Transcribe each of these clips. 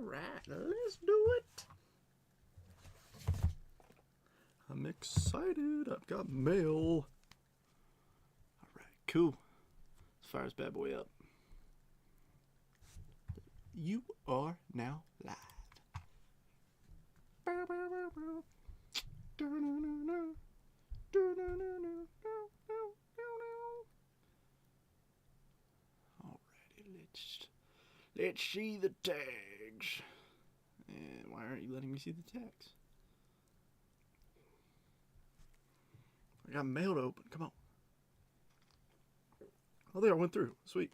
Alright, let's do it. I'm excited. I've got mail. Alright, cool. Let's fire this bad boy up. You are now live. Alrighty, let's see the tags. And why aren't you letting me see the tags? I got mail to open. Come on. Oh, there, I went through. Sweet.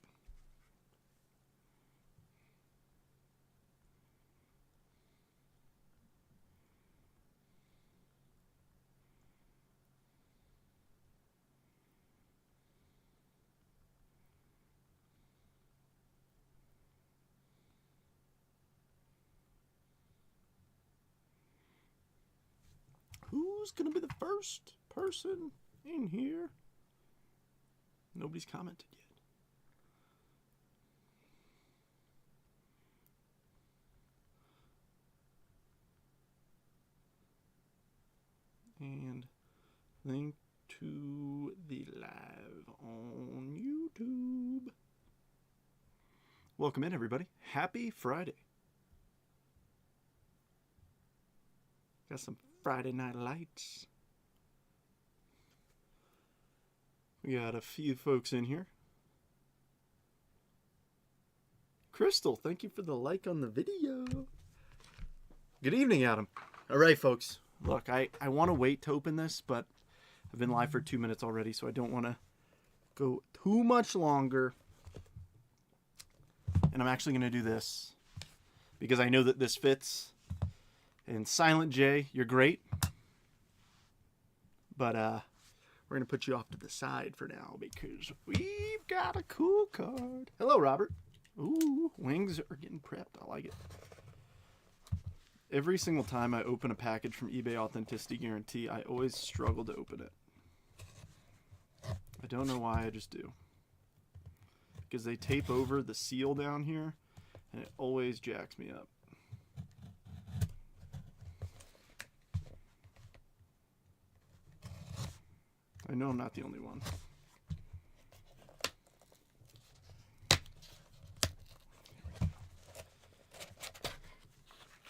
Who's going to be the first person in here? Nobody's commented yet. And link to the live on YouTube. Welcome in, everybody. Happy Friday. Got some Friday night lights. We got a few folks in here. Crystal, thank you for the like on the video. Good evening, Adam. All right, folks. Look, I want to wait to open this, but I've been live for 2 minutes already, so I don't want to go too much longer. And I'm actually going to do this because I know that this fits. And Silent J, you're great. But we're going to put you off to the side for now because we've got a cool card. Hello, Robert. Ooh, wings are getting prepped. I like it. Every single time I open a package from eBay Authenticity Guarantee, I always struggle to open it. I don't know why, I just do. Because they tape over the seal down here, and it always jacks me up. I know I'm not the only one.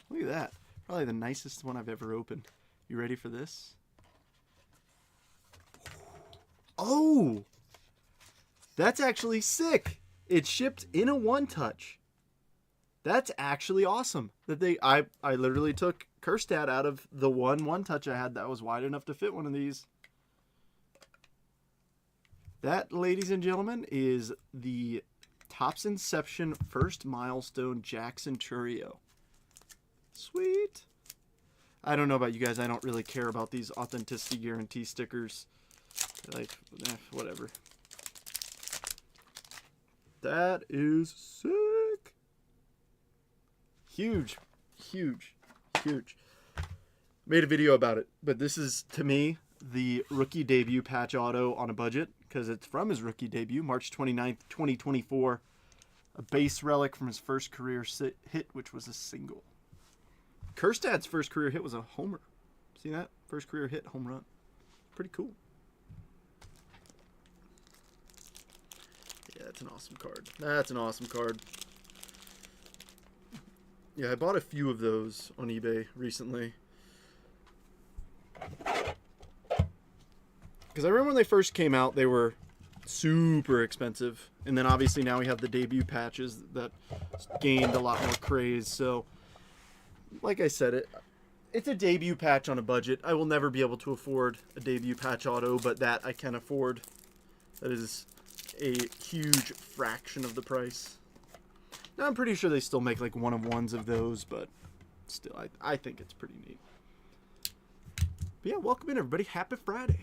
Look at that. Probably the nicest one I've ever opened. You ready for this? Oh! That's actually sick. It's shipped in a one-touch. That's actually awesome. That I literally took Kerstad out of the one-touch I had that was wide enough to fit one of these. That, ladies and gentlemen, is the Topps Inception First Milestone Jackson Churio. Sweet. I don't know about you guys. I don't really care about these authenticity guarantee stickers. Like, whatever. That is sick. Huge. Huge. Huge. Made a video about it. But this is, to me, the rookie debut patch auto on a budget. Because it's from his rookie debut, March 29th, 2024. A base relic from his first career hit, which was a single. Kerstad's first career hit was a homer. See that? First career hit, home run. Pretty cool. Yeah, that's an awesome card. That's an awesome card. Yeah, I bought a few of those on eBay recently. Because I remember when they first came out, they were super expensive. And then obviously now we have the debut patches that gained a lot more craze. So, like I said, it's a debut patch on a budget. I will never be able to afford a debut patch auto, but that I can afford. That is a huge fraction of the price. Now, I'm pretty sure they still make like one-of-ones of those, but still, I think it's pretty neat. But yeah, welcome in, everybody. Happy Friday.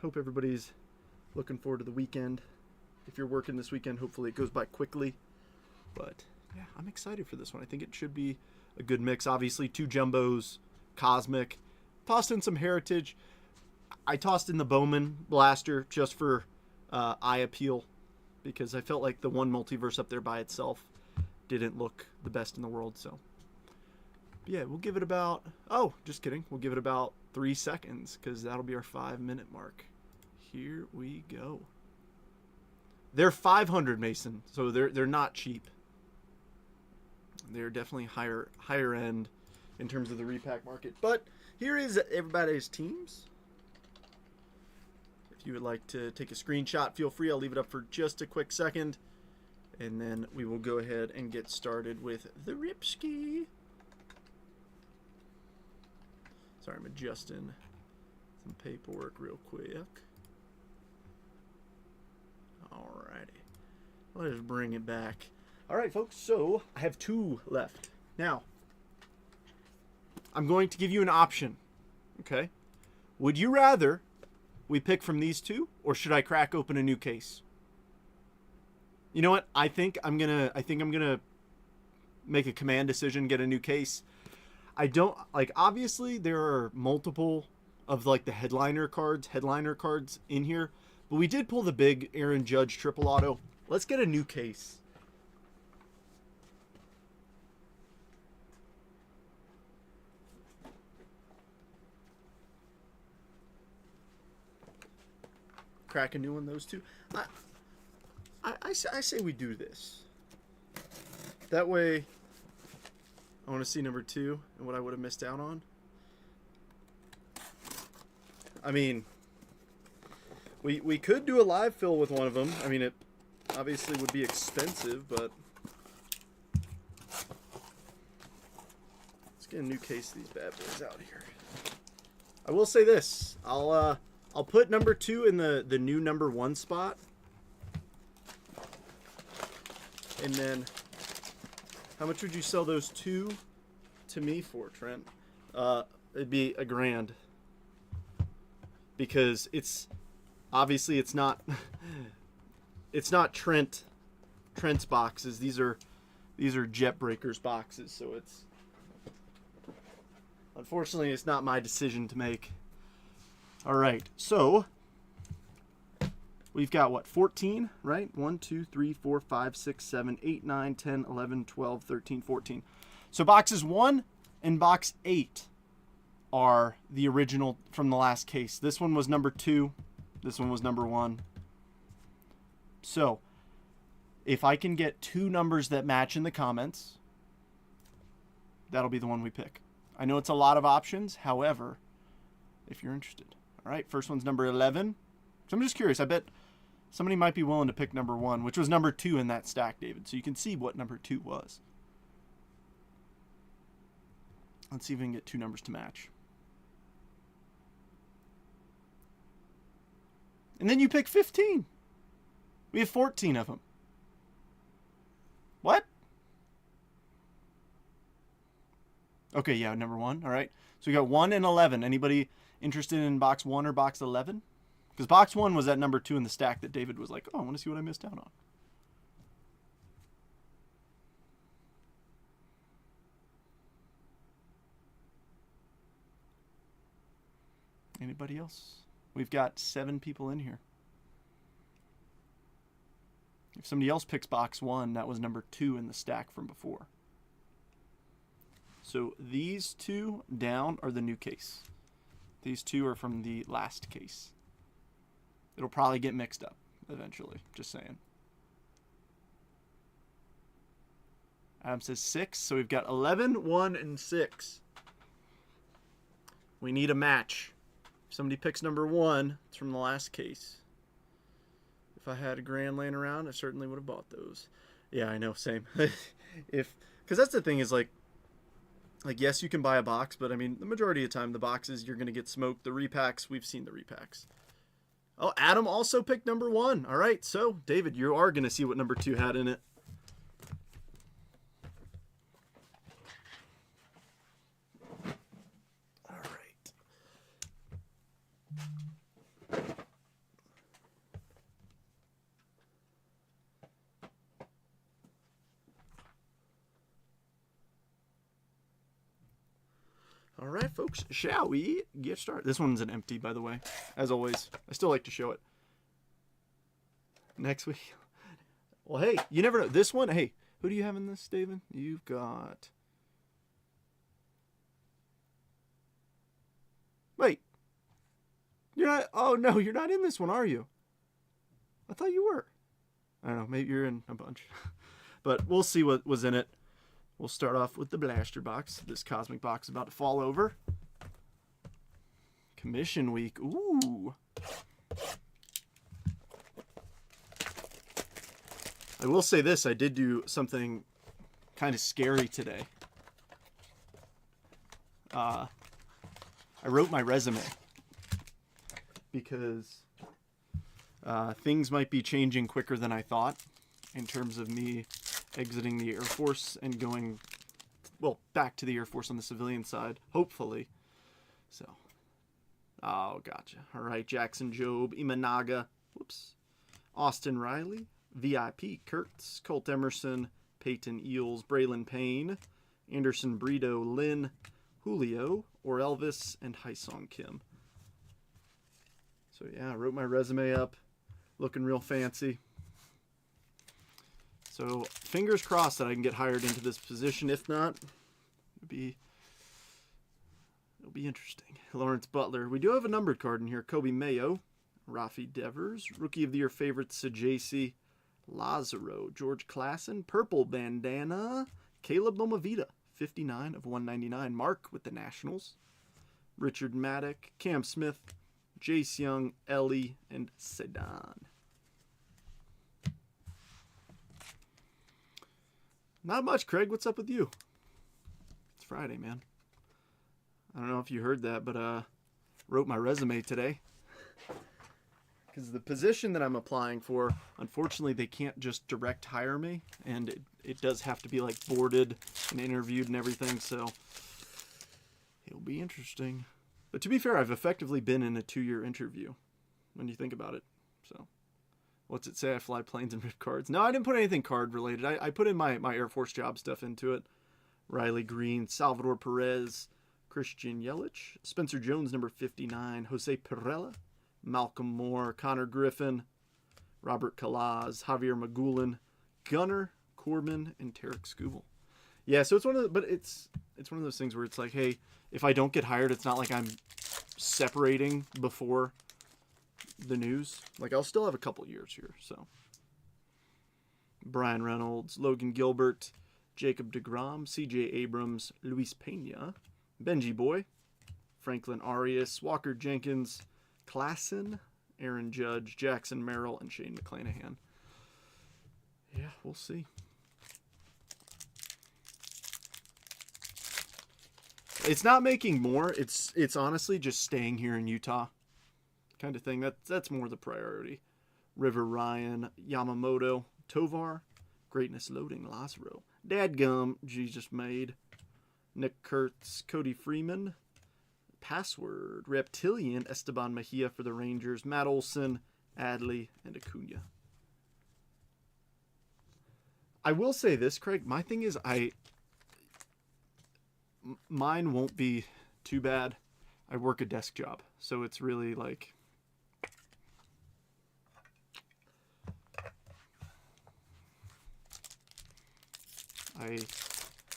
Hope everybody's looking forward to the weekend. If you're working this weekend, hopefully it goes by quickly. But yeah, I'm excited for this one. I think it should be a good mix. Obviously, 2 jumbos, Cosmic. Tossed in some Heritage. I tossed in the Bowman Blaster just for eye appeal. Because I felt like the one multiverse up there by itself didn't look the best in the world. So yeah, we'll give it about, oh, just kidding. We'll give it about 3 seconds because that'll be our 5-minute mark. Here we go. They're 500, Mason, so they're not cheap. They're definitely higher end in terms of the repack market. But here is everybody's teams. If you would like to take a screenshot, feel free. I'll leave it up for just a quick second. And then we will go ahead and get started with the Ripski. Sorry, I'm adjusting some paperwork real quick. Alrighty. Let's bring it back. Alright, folks, so I have 2 left. Now, I'm going to give you an option. Okay? Would you rather we pick from these 2, or should I crack open a new case? You know what? I think I'm gonna make a command decision, get a new case. I don't like, obviously there are multiple of like the headliner cards in here, but we did pull the big Aaron Judge triple auto. Let's get a new case. Crack a new one, those 2. I say we do this. That way, I want to see number 2 and what I would have missed out on. I mean, we could do a live fill with one of them. I mean, it obviously would be expensive, but let's get a new case of these bad boys out here. I will say this: I'll put number 2 in the new number 1 spot. And then, how much would you sell those 2 to me for, Trent? It'd be $1,000. Because it's obviously it's not Trent's boxes. These are Jet Breakers boxes, so it's unfortunately it's not my decision to make. All right, so we've got what, 14, right? 1, 2, 3, 4, 5, 6, 7, 8, 9, 10, 11, 12, 13, 14. So boxes 1 and box 8 are the original from the last case. This one was number 2. This one was number 1. So if I can get 2 numbers that match in the comments, that'll be the one we pick. I know it's a lot of options. However, if you're interested. All right, first one's number 11. So I'm just curious. I bet somebody might be willing to pick number 1, which was number 2 in that stack, David. So you can see what number 2 was. Let's see if we can get 2 numbers to match. And then you pick 15. We have 14 of them. What? Okay, yeah, number 1. All right. So we got 1 and 11. Anybody interested in box 1 or box 11? Because box 1 was that number 2 in the stack that David was like, oh, I want to see what I missed out on. Anybody else? We've got 7 people in here. If somebody else picks box 1, that was number 2 in the stack from before. So these 2 down are the new case. These 2 are from the last case. It'll probably get mixed up eventually, just saying. Adam says 6, so we've got 11, 1, and 6. We need a match. If somebody picks number 1, it's from the last case. If I had a grand laying around, I certainly would have bought those. Yeah, I know, same. Because that's the thing is like yes, you can buy a box, but I mean, the majority of the time, the boxes, you're going to get smoked. The repacks, we've seen the repacks. Oh, Adam also picked number 1. All right, so, David, you are going to see what number 2 had in it. All right. All right, folks, shall we get started? This one's an empty, by the way, as always. I still like to show it. Next week. Well, hey, you never know. This one, hey, Who do you have in this, David? You've got... Wait. You're not... Oh, no, you're not in this one, are you? I thought you were. I don't know. Maybe you're in a bunch. But we'll see what was in it. We'll start off with the blaster box. This cosmic box is about to fall over. Commission week. Ooh. I will say this. I did do something kind of scary today. I wrote my resume. Because things might be changing quicker than I thought in terms of me exiting the Air Force and going, well, back to the Air Force on the civilian side, hopefully. So, oh, gotcha. All right, Jackson Jobe, Imanaga, whoops, Austin Riley, VIP Kurtz, Colt Emerson, Peyton Eels, Braylon Payne, Anderson Brito, Lynn, Julio, or Elvis, and Haisong Kim. So yeah, I wrote my resume up, looking real fancy. So fingers crossed that I can get hired into this position. If not, it'll be interesting. Lawrence Butler. We do have a numbered card in here. Kobe Mayo, Rafi Devers, Rookie of the Year favorite Sajasi Lazaro, George Klassen, Purple Bandana, Caleb Bomavita, 59 of 199. Mark with the Nationals, Richard Maddock, Cam Smith, Jace Young, Ellie, and Sedan. Not much, Craig. What's up with you? It's Friday, man. I don't know if you heard that, but wrote my resume today. Because the position that I'm applying for, unfortunately, they can't just direct hire me. And it does have to be like boarded and interviewed and everything. So it'll be interesting. But to be fair, I've effectively been in a 2-year interview when you think about it. So what's it say? I fly planes and rip cards. No, I didn't put anything card related. I put in my Air Force job stuff into it. Riley Green, Salvador Perez, Christian Yelich, Spencer Jones, number 59, Jose Perella, Malcolm Moore, Connor Griffin, Robert Kalaz, Javier Magulin, Gunnar, Corbin, and Tarek Skubal. Yeah, so it's one of those things where it's like, hey, if I don't get hired, it's not like I'm separating before the news. Like, I'll still have a couple years here, so. Brian Reynolds, Logan Gilbert, Jacob deGrom, CJ Abrams, Luis Pena, Benji Boy, Franklin Arias, Walker Jenkins, Klassen, Aaron Judge, Jackson Merrill, and Shane McClanahan. Yeah, we'll see. It's not making more. It's honestly just staying here in Utah kind of thing. That's more the priority. River Ryan, Yamamoto, Tovar, Greatness Loading, Lazaro, Dadgum, Jesus Made, Nick Kurtz, Cody Freeman, Password, Reptilian, Esteban Mejia for the Rangers, Matt Olson, Adley, and Acuna. I will say this, Craig. My thing is mine won't be too bad. I work a desk job, so it's really like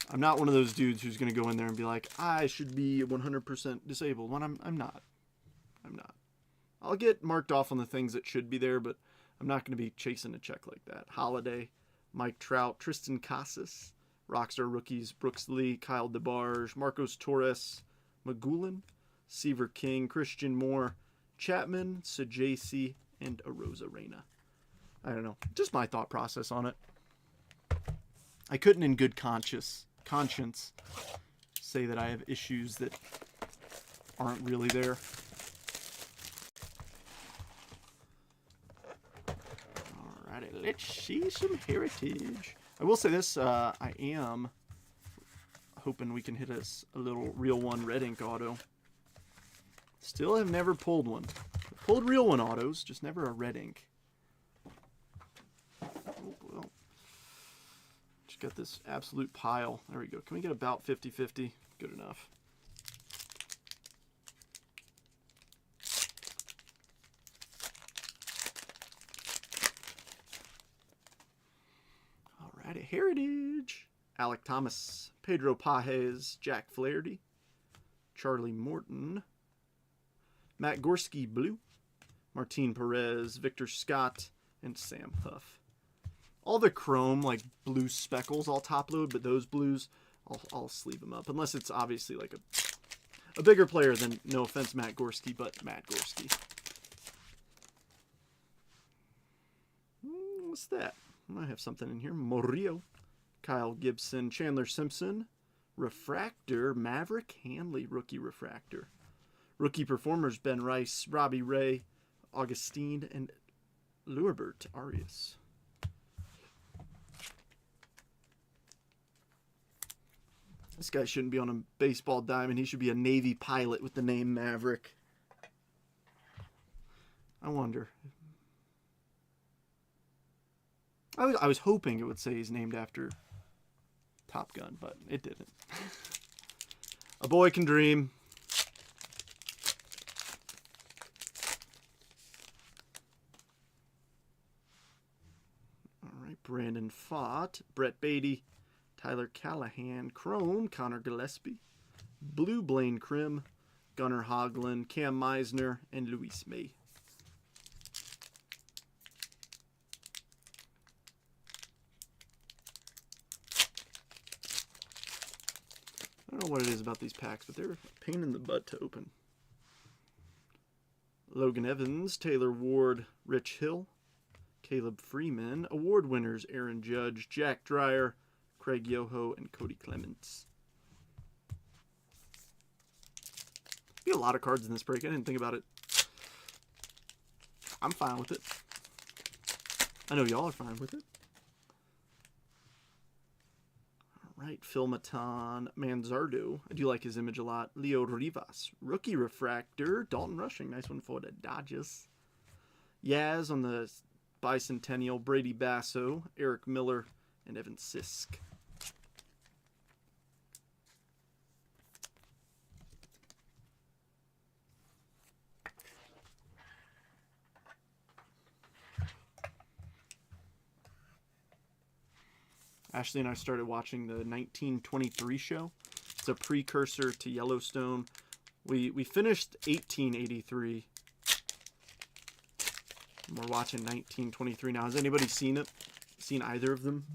I'm not one of those dudes who's going to go in there and be like, I should be 100% disabled when I'm not. I'll get marked off on the things that should be there, but I'm not going to be chasing a check like that. Holiday, Mike Trout, Tristan Casas, Rockstar rookies, Brooks Lee, Kyle DeBarge, Marcos Torres, Magulin, Seaver King, Christian Moore, Chapman, Sajasi, and Arosa Reyna. I don't know. Just my thought process on it. I couldn't in good conscience say that I have issues that aren't really there. Alrighty, let's see some heritage. I will say this, I am hoping we can hit us a little Real One Red Ink auto. Still have never pulled one. I've pulled Real One autos, just never a Red Ink. Oh, well. Just got this absolute pile. There we go. Can we get about 50-50? Good enough. Alrighty. Friday Heritage. Alec Thomas, Pedro Pajes, Jack Flaherty, Charlie Morton, Matt Gorski Blue, Martin Perez, Victor Scott, and Sam Huff. All the chrome, like blue speckles, I'll top load, but those blues, I'll sleeve them up. Unless it's obviously like a bigger player than, no offense, Matt Gorski, but Matt Gorski. What's that? I might have something in here. Morillo, Kyle Gibson, Chandler Simpson, Refractor, Maverick Hanley, rookie refractor. Rookie performers, Ben Rice, Robbie Ray, Augustine, and Luerbert Arias. This guy shouldn't be on a baseball diamond. He should be a Navy pilot with the name Maverick. I wonder. I was hoping it would say he's named after Top Gun, but it didn't. A boy can dream. All right, Brandon Pfaadt, Brett Beatty, Tyler Callahan, Chrome, Connor Gillespie, Blue Blaine Krim, Gunnar Hoglund, Cam Meisner, and Luis May. I don't know what it is about these packs, but they're a pain in the butt to open. Logan Evans, Taylor Ward, Rich Hill, Caleb Freeman, award winners Aaron Judge, Jack Dreyer, Craig Yoho, and Cody Clements. Be a lot of cards in this break. I didn't think about it. I'm fine with it. I know y'all are fine with it. All right, Phil Maton, Manzardo. I do like his image a lot. Leo Rivas, rookie refractor. Dalton Rushing, nice one for the Dodgers. Yaz on the bicentennial. Brady Basso, Eric Miller, and Evan Sisk. Ashley and I started watching the 1923 show. It's a precursor to Yellowstone. We finished 1883. We're watching 1923 now. Has anybody seen it? Seen either of them?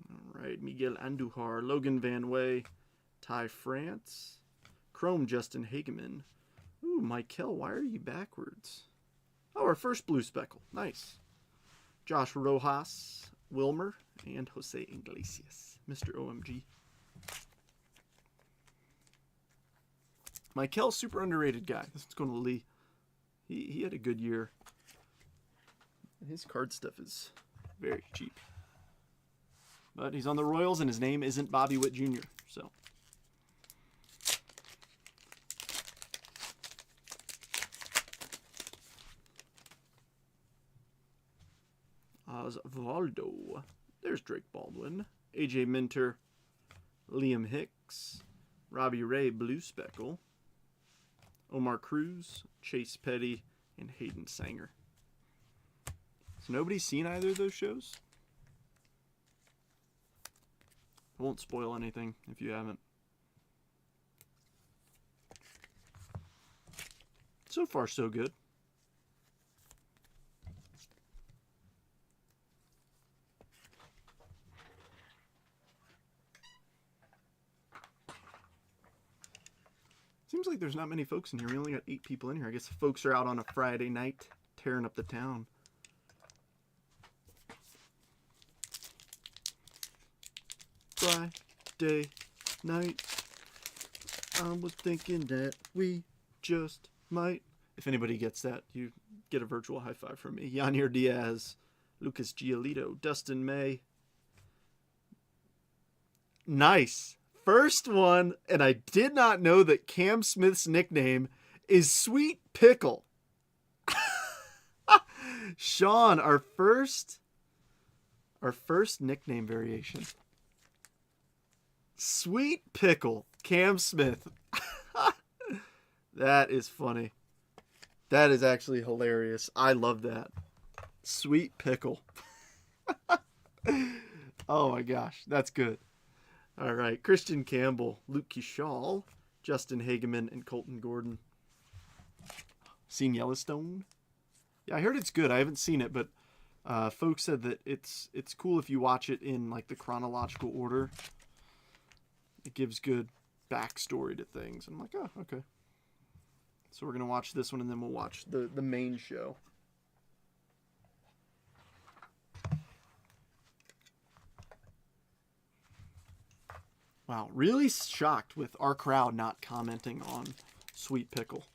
All right, Miguel Andujar, Logan Van Way, Ty France, Chrome Justin Hageman. Ooh, Michael, why are you backwards? Oh, our first blue speckle. Nice. Josh Rojas, Wilmer, and Jose Iglesias. Mr. OMG. Michael, super underrated guy. This one's going to Lee. He had a good year. His card stuff is very cheap. But he's on the Royals, and his name isn't Bobby Witt Jr., so. Osvaldo. There's Drake Baldwin. AJ Minter. Liam Hicks. Robbie Ray, Blue Speckle. Omar Cruz. Chase Petty. And Hayden Sanger. So nobody's seen either of those shows? I won't spoil anything if you haven't. So far, so good. Seems like there's not many folks in here. We only got 8 people in here. I guess folks are out on a Friday night tearing up the town. Friday night, I was thinking that we just might. If anybody gets that, you get a virtual high five from me. Yanir Diaz, Lucas Giolito, Dustin May. Nice. First one, and I did not know that Cam Smith's nickname is Sweet Pickle. Sean, our first nickname variation. Sweet Pickle, Cam Smith. That is funny. That is actually hilarious. I love that. Sweet pickle. Oh my gosh, that's good. All right, Christian Campbell, Luke Kishal, Justin Hageman, and Colton Gordon. Seen Yellowstone? Yeah, I heard it's good. I haven't seen it, but folks said that it's cool if you watch it in like the chronological order. It gives good backstory to things. I'm like, oh, okay. So we're gonna watch this one, and then we'll watch the main show. Wow, really shocked with our crowd not commenting on Sweet Pickle.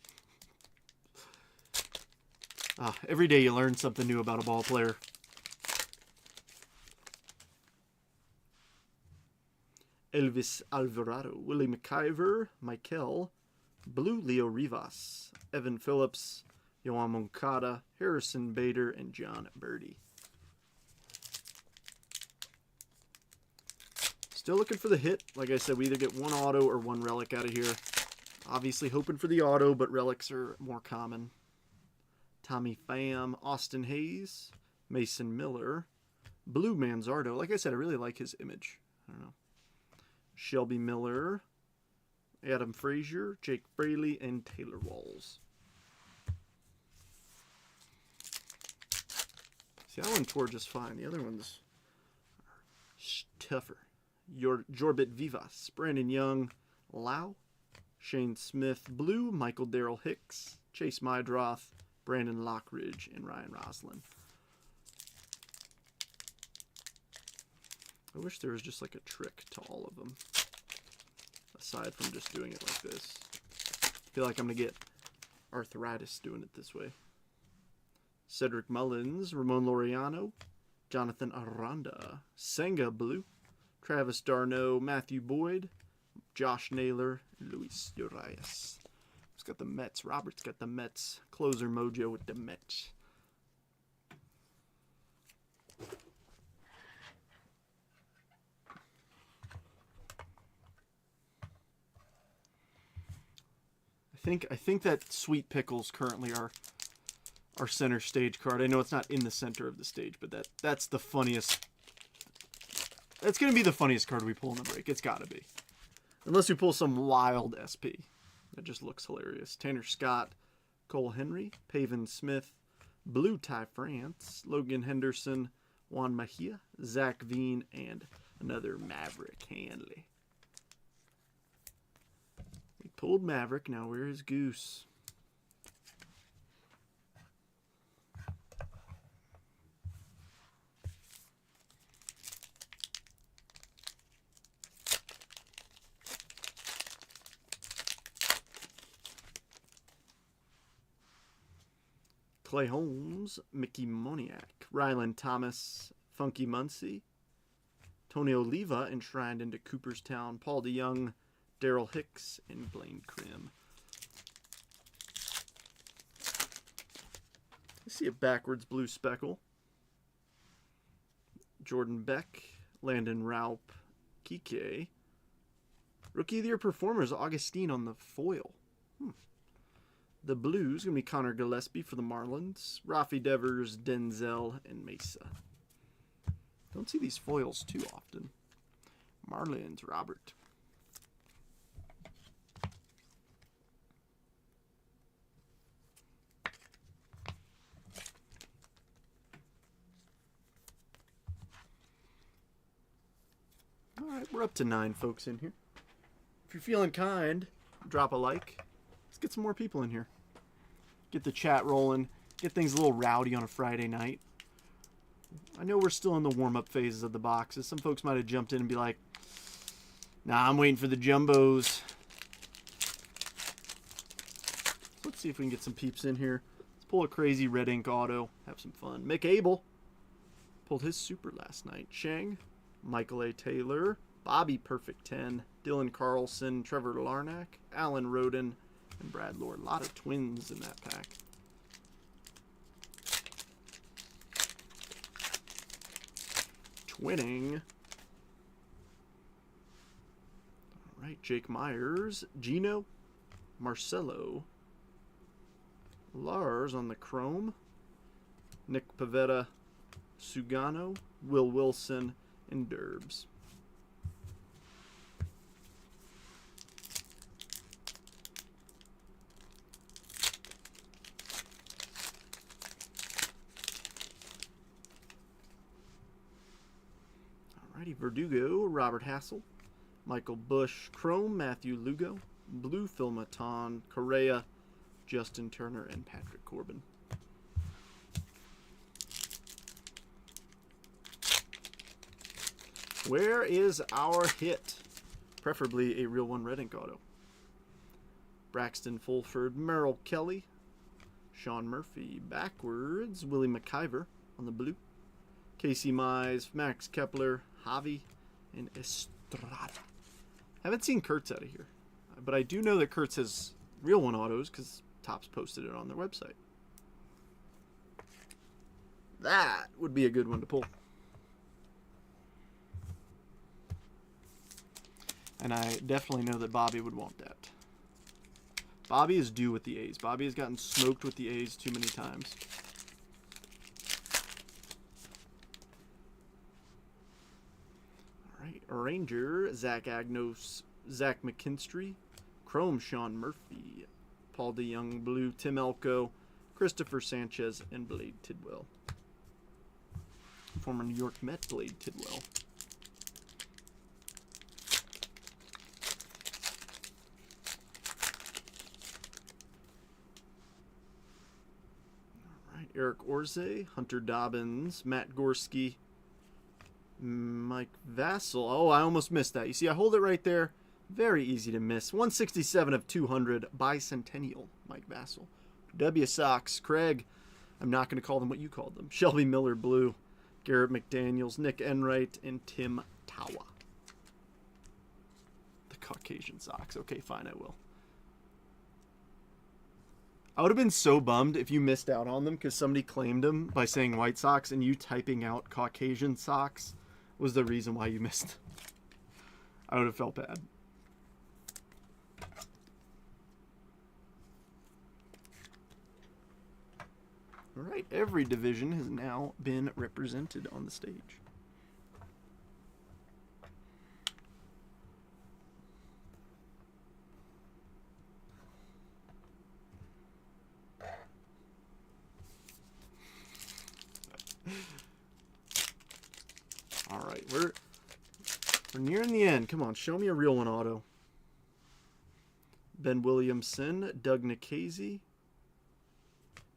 Every day you learn something new about a ball player. Elvis Alvarado, Willie McIver, Michael, Blue Leo Rivas, Evan Phillips, Yohan Moncada, Harrison Bader, and John Birdie. Still looking for the hit. Like I said, we either get one auto or one relic out of here. Obviously hoping for the auto, but relics are more common. Tommy Pham, Austin Hayes, Mason Miller, Blue Manzardo. Like I said, I really like his image. I don't know. Shelby Miller, Adam Frazier, Jake Fraley, and Taylor Walls. See, that one tore just fine. The other ones are tougher. Jorbit Vivas, Brandon Young, Lau, Shane Smith, Blue, Michael Darrell Hicks, Chase Mydroth, Brandon Lockridge, and Ryan Roslin. I wish there was just like a trick to all of them, aside from just doing it like this. I feel like I'm going to get arthritis doing it this way. Cedric Mullins, Ramon Laureano, Jonathan Aranda, Senga Blue, Travis Darno, Matthew Boyd, Josh Naylor, Luis Urias. He's got the Mets. Robert's got the Mets. Closer mojo with the Mets. I think that Sweet Pickles currently are our center stage card. I know it's not in the center of the stage, but that's the funniest. That's going to be the funniest card we pull in the break. It's got to be. Unless we pull some wild SP. That just looks hilarious. Tanner Scott, Cole Henry, Pavin Smith, Blue Ty France, Logan Henderson, Juan Mejia, Zach Veen, and another Maverick Hanley. We pulled Maverick. Now where is Goose? Clay Holmes, Mickey Moniak, Rylan Thomas, Funky Muncie, Tony Oliva enshrined into Cooperstown, Paul DeYoung, Daryl Hicks, and Blaine Krim. I see a backwards blue speckle. Jordan Beck, Landon Raup, Kike. Rookie of the Year performers, Augustine on the foil. The Blues, going to be Connor Gillespie for the Marlins. Rafi Devers, Denzel, and Mesa. Don't see these foils too often. Marlins, Robert. All right, we're up to 9 folks in here. If you're feeling kind, drop a like. Let's get some more people in here. Get the chat rolling. Get things a little rowdy on a Friday night. I know we're still in the warm-up phases of the boxes. Some folks might have jumped in and be like, nah, I'm waiting for the jumbos. Let's see if we can get some peeps in here. Let's pull a crazy red ink auto. Have some fun. Mick Abel pulled his super last night. Chang, Michael A. Taylor, Bobby Perfect 10, Dylan Carlson, Trevor Larnack, Alan Roden, and Brad Lord. A lot of twins in that pack. Twinning. All right, Jake Myers, Gino, Marcelo, Lars on the chrome, Nick Pivetta, Sugano, Will Wilson, and Derbs. Alrighty, Verdugo, Robert Hassel, Michael Bush, Chrome, Matthew Lugo, Blue Phil Maton, Correa, Justin Turner, and Patrick Corbin. Where is our hit? Preferably a real one red ink auto. Braxton Fulford, Merrill Kelly, Sean Murphy backwards, Willie McIver on the blue, Casey Mize, Max Kepler, Javi, and Estrada. Haven't seen Kurtz out of here, but I do know that Kurtz has real one autos because Topps posted it on their website. That would be a good one to pull. And I definitely know that Bobby would want that. Bobby is due with the A's. Bobby has gotten smoked with the A's too many times. All right, Ranger, Zach Agnos, Zach McKinstry, Chrome, Sean Murphy, Paul DeYoung, Blue, Tim Elko, Christopher Sanchez, and Blade Tidwell. Former New York Met Blade Tidwell. Eric Orze, Hunter Dobbins, Matt Gorski, Mike Vassell. Oh, I almost missed that. You see, I hold it right there. Very easy to miss. 167 of 200, Bicentennial, Mike Vassell. W. Sox, Craig. I'm not going to call them what you called them. Shelby Miller, Blue. Garrett McDaniels, Nick Enright, and Tim Tawa. The Caucasian Sox. Okay, fine, I will. I would have been so bummed if you missed out on them because somebody claimed them by saying White Sox and you typing out Caucasian Sox was the reason why you missed. I would have felt bad. All right, every division has now been represented on the stage. All right, we're nearing the end. Come on, show me a real one auto. Ben Williamson, Doug Nikhazy,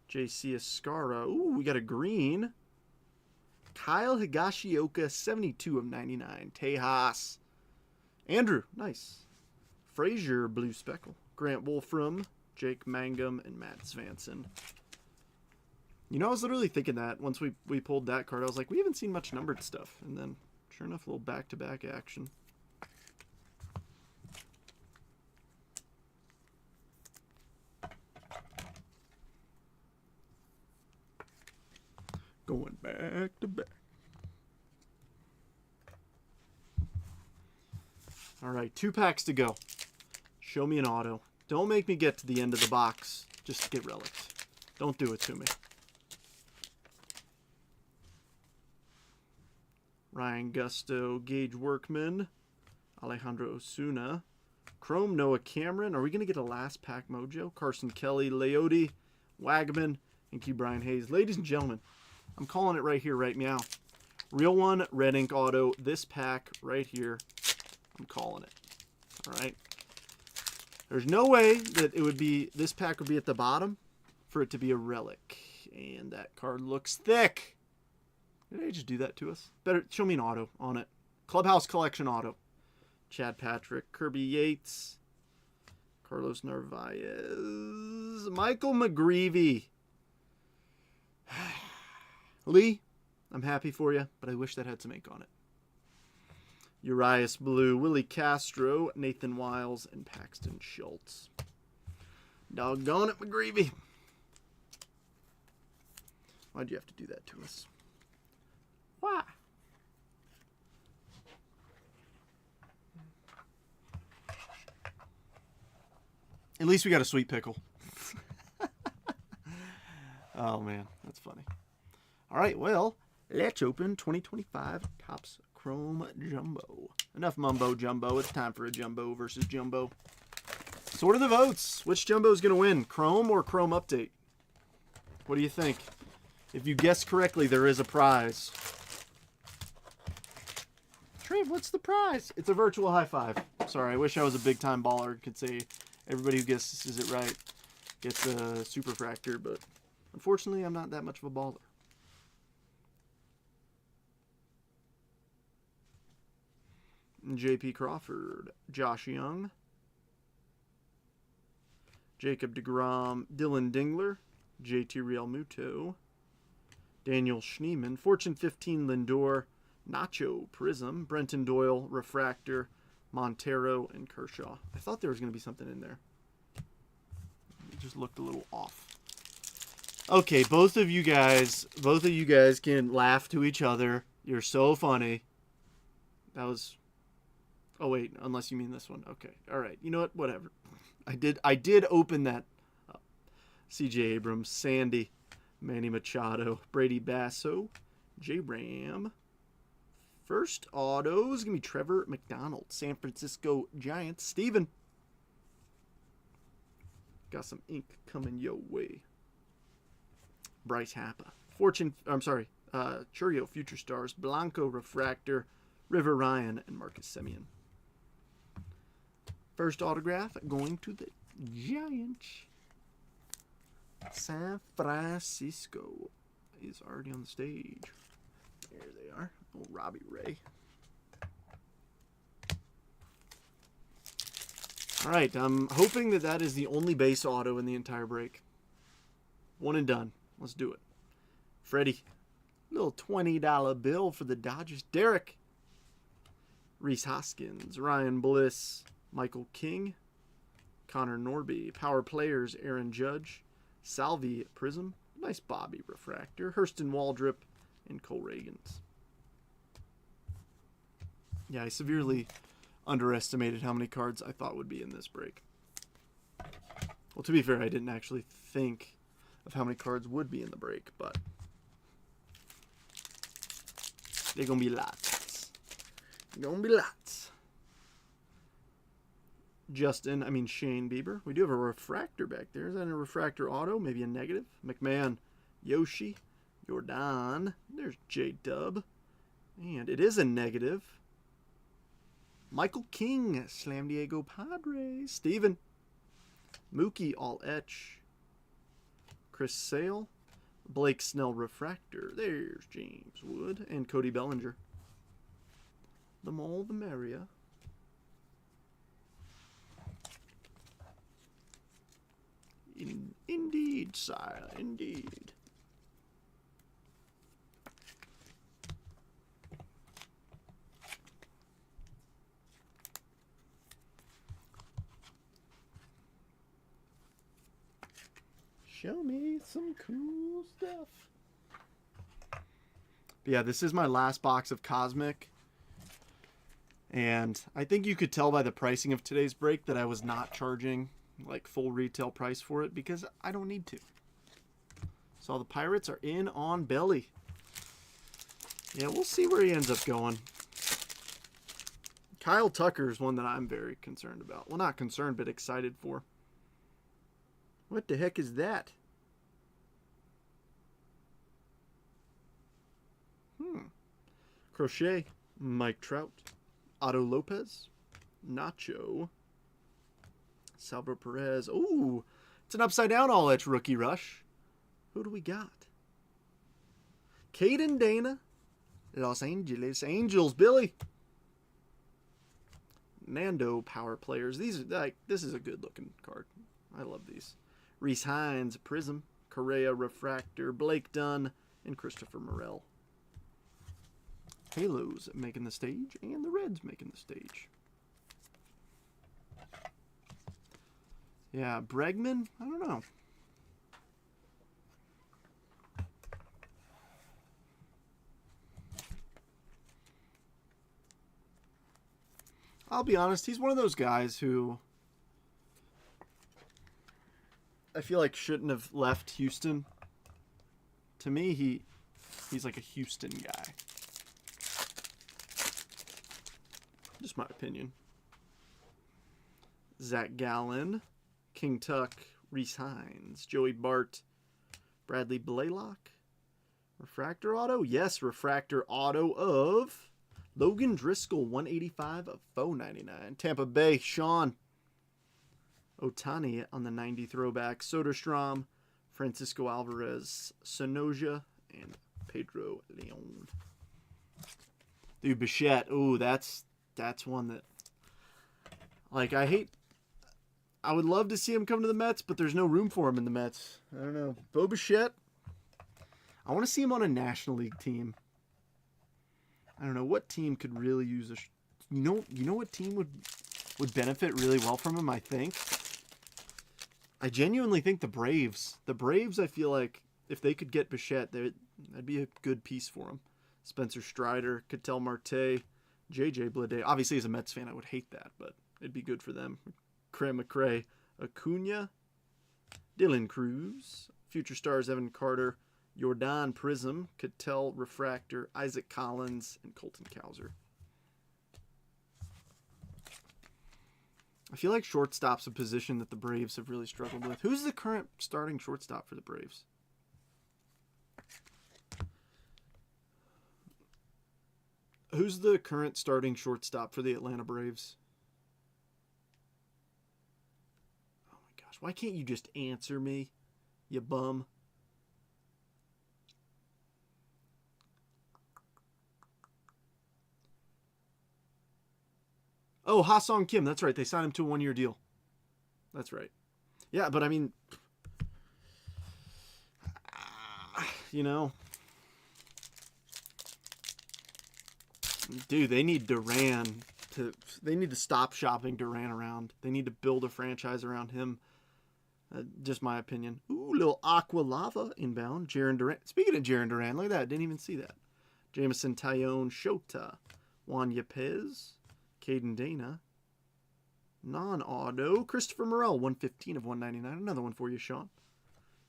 J.C. Escara. Ooh, we got a green. Kyle Higashioka, 72 of 99. Tejas. Andrew, nice. Frazier, Blue Speckle. Grant Wolfram, Jake Mangum, and Matt Svanson. You know, I was literally thinking that once we pulled that card. I was like, we haven't seen much numbered stuff. And then, sure enough, a little back-to-back action. Going back to back. All right, 2 packs to go. Show me an auto. Don't make me get to the end of the box just to get relics. Don't do it to me. Ryan Gusto, Gage Workman, Alejandro Osuna, Chrome, Noah Cameron. Are we going to get a last pack mojo? Carson Kelly, Leote, Wagman, and Key Brian Hayes. Ladies and gentlemen, I'm calling it right here, right meow. Real one, red ink auto. This pack right here, I'm calling it. All right. There's no way that it would be, this pack would be at the bottom for it to be a relic. And that card looks thick. Did they just do that to us? Better show me an auto on it. Clubhouse Collection auto. Chad Patrick, Kirby Yates, Carlos Narvaez, Michael McGreevy. Lee, I'm happy for you, but I wish that had some ink on it. Urias Blue, Willie Castro, Nathan Wiles, and Paxton Schultz. Doggone it, McGreevy. Why'd you have to do that to us? Why? At least we got a sweet pickle. Oh, man. That's funny. All right, well, let's open 2025 Topps Chrome Jumbo. Enough mumbo jumbo. It's time for a jumbo versus jumbo. So what are the votes? Which jumbo is going to win? Chrome or Chrome Update? What do you think? If you guess correctly, there is a prize. Trey, what's the prize? It's a virtual high five. Sorry, I wish I was a big-time baller. Could say everybody who guesses it right gets a superfractor, but unfortunately, I'm not that much of a baller. J.P. Crawford, Josh Young, Jacob deGrom, Dylan Dingler, J.T. Realmuto, Daniel Schneemann, Fortune 15 Lindor, Nacho Prism, Brenton Doyle, Refractor, Montero, and Kershaw. I thought there was going to be something in there. It just looked a little off. Okay, both of you guys can laugh to each other. You're so funny. That was... Oh wait, unless you mean this one. Okay. All right. You know what? Whatever. I did open that up. C.J. Abrams, Sandy, Manny Machado, Brady Basso, J. Ram. First auto is going to be Trevor McDonald, San Francisco Giants. Steven. Got some ink coming your way. Bryce Happa. Churio Future Stars, Blanco Refractor, River Ryan, and Marcus Semien. First autograph going to the Giants. San Francisco is already on the stage. There they are. Oh, Robbie Ray. All right, I'm hoping that is the only base auto in the entire break. One and done. Let's do it. Freddie. Little $20 bill for the Dodgers. Derek. Rhys Hoskins. Ryan Bliss. Michael King. Connor Norby. Power players. Aaron Judge. Salvi Prism. Nice Bobby Refractor. Hurston Waldrop. And Cole Reagans. Yeah, I severely underestimated how many cards I thought would be in this break. Well, to be fair, I didn't actually think of how many cards would be in the break, but they're going to be lots. Going to be lots. Shane Bieber. We do have a refractor back there. Is that a refractor auto? Maybe a negative. McMahon, Yoshi, Jordan. There's J-Dub. And it is a negative. Michael King, Slam Diego Padres. Steven. Mookie, all etch. Chris Sale. Blake Snell Refractor. There's James Wood. And Cody Bellinger. The more the merrier. Indeed, sire, indeed. Show me some cool stuff. But yeah, this is my last box of Cosmic. And I think you could tell by the pricing of today's break that I was not charging like full retail price for it because I don't need to. So the Pirates are in on Belly. Yeah, we'll see where he ends up going. Kyle Tucker is one that I'm very concerned about. Well, not concerned, but excited for. What the heck is that? Crochet, Mike Trout, Otto Lopez, Nacho, Salvador Perez. Ooh, it's an upside down all edge rookie rush. Who do we got? Caden Dana, Los Angeles Angels, Billy. Nando Power Players. These are this is a good looking card. I love these. Rhys Hines, Prism, Correa Refractor, Blake Dunn, and Christopher Morel. Halos making the stage, and the Reds making the stage. Yeah, Bregman, I don't know. I'll be honest, he's one of those guys who I feel like shouldn't have left Houston. To me, He's like a Houston guy. Just my opinion. Zach Gallen, King Tuck, Reese Hines, Joey Bart, Bradley Blaylock. Refractor auto? Yes, refractor auto of Logan Driscoll, 185 of 499. Tampa Bay, Sean. Otani on the 90 throwback. Soderstrom, Francisco Alvarez, Sonoja, and Pedro Leon. Dude, Bichette. Ooh, that's one that, like, I would love to see him come to the Mets, but there's no room for him in the Mets. I don't know. Bo Bichette. I want to see him on a National League team. I don't know what team could really use a. You know what team would benefit really well from him. I think. I genuinely think the Braves. The Braves. I feel like if they could get Bichette, that'd be a good piece for him. Spencer Strider, Ketel Marte, JJ Bleday. Obviously, as a Mets fan, I would hate that, but it'd be good for them. Craig McRae, Acuna, Dylan Cruz, Future Stars Evan Carter, Jordan Prism, Ketel Refractor, Isaac Collins, and Colton Cowser. I feel like shortstop's a position that the Braves have really struggled with. Who's the current starting shortstop for the Braves? Who's the current starting shortstop for the Atlanta Braves? Oh my gosh, why can't you just answer me, you bum? Oh, Ha-Sung Kim. That's right. They signed him to a one-year deal. That's right. Yeah, but I mean, you know, dude, they need Duran they need to stop shopping Duran around. They need to build a franchise around him. Just my opinion. Ooh, little Aqua Lava inbound. Jarren Duran. Speaking of Jarren Duran, look at that. Didn't even see that. Jameson Tyone Shota. Juan Yepez. Caden Dana. Non-auto. Christopher Morel, 115 of 199. Another one for you, Sean.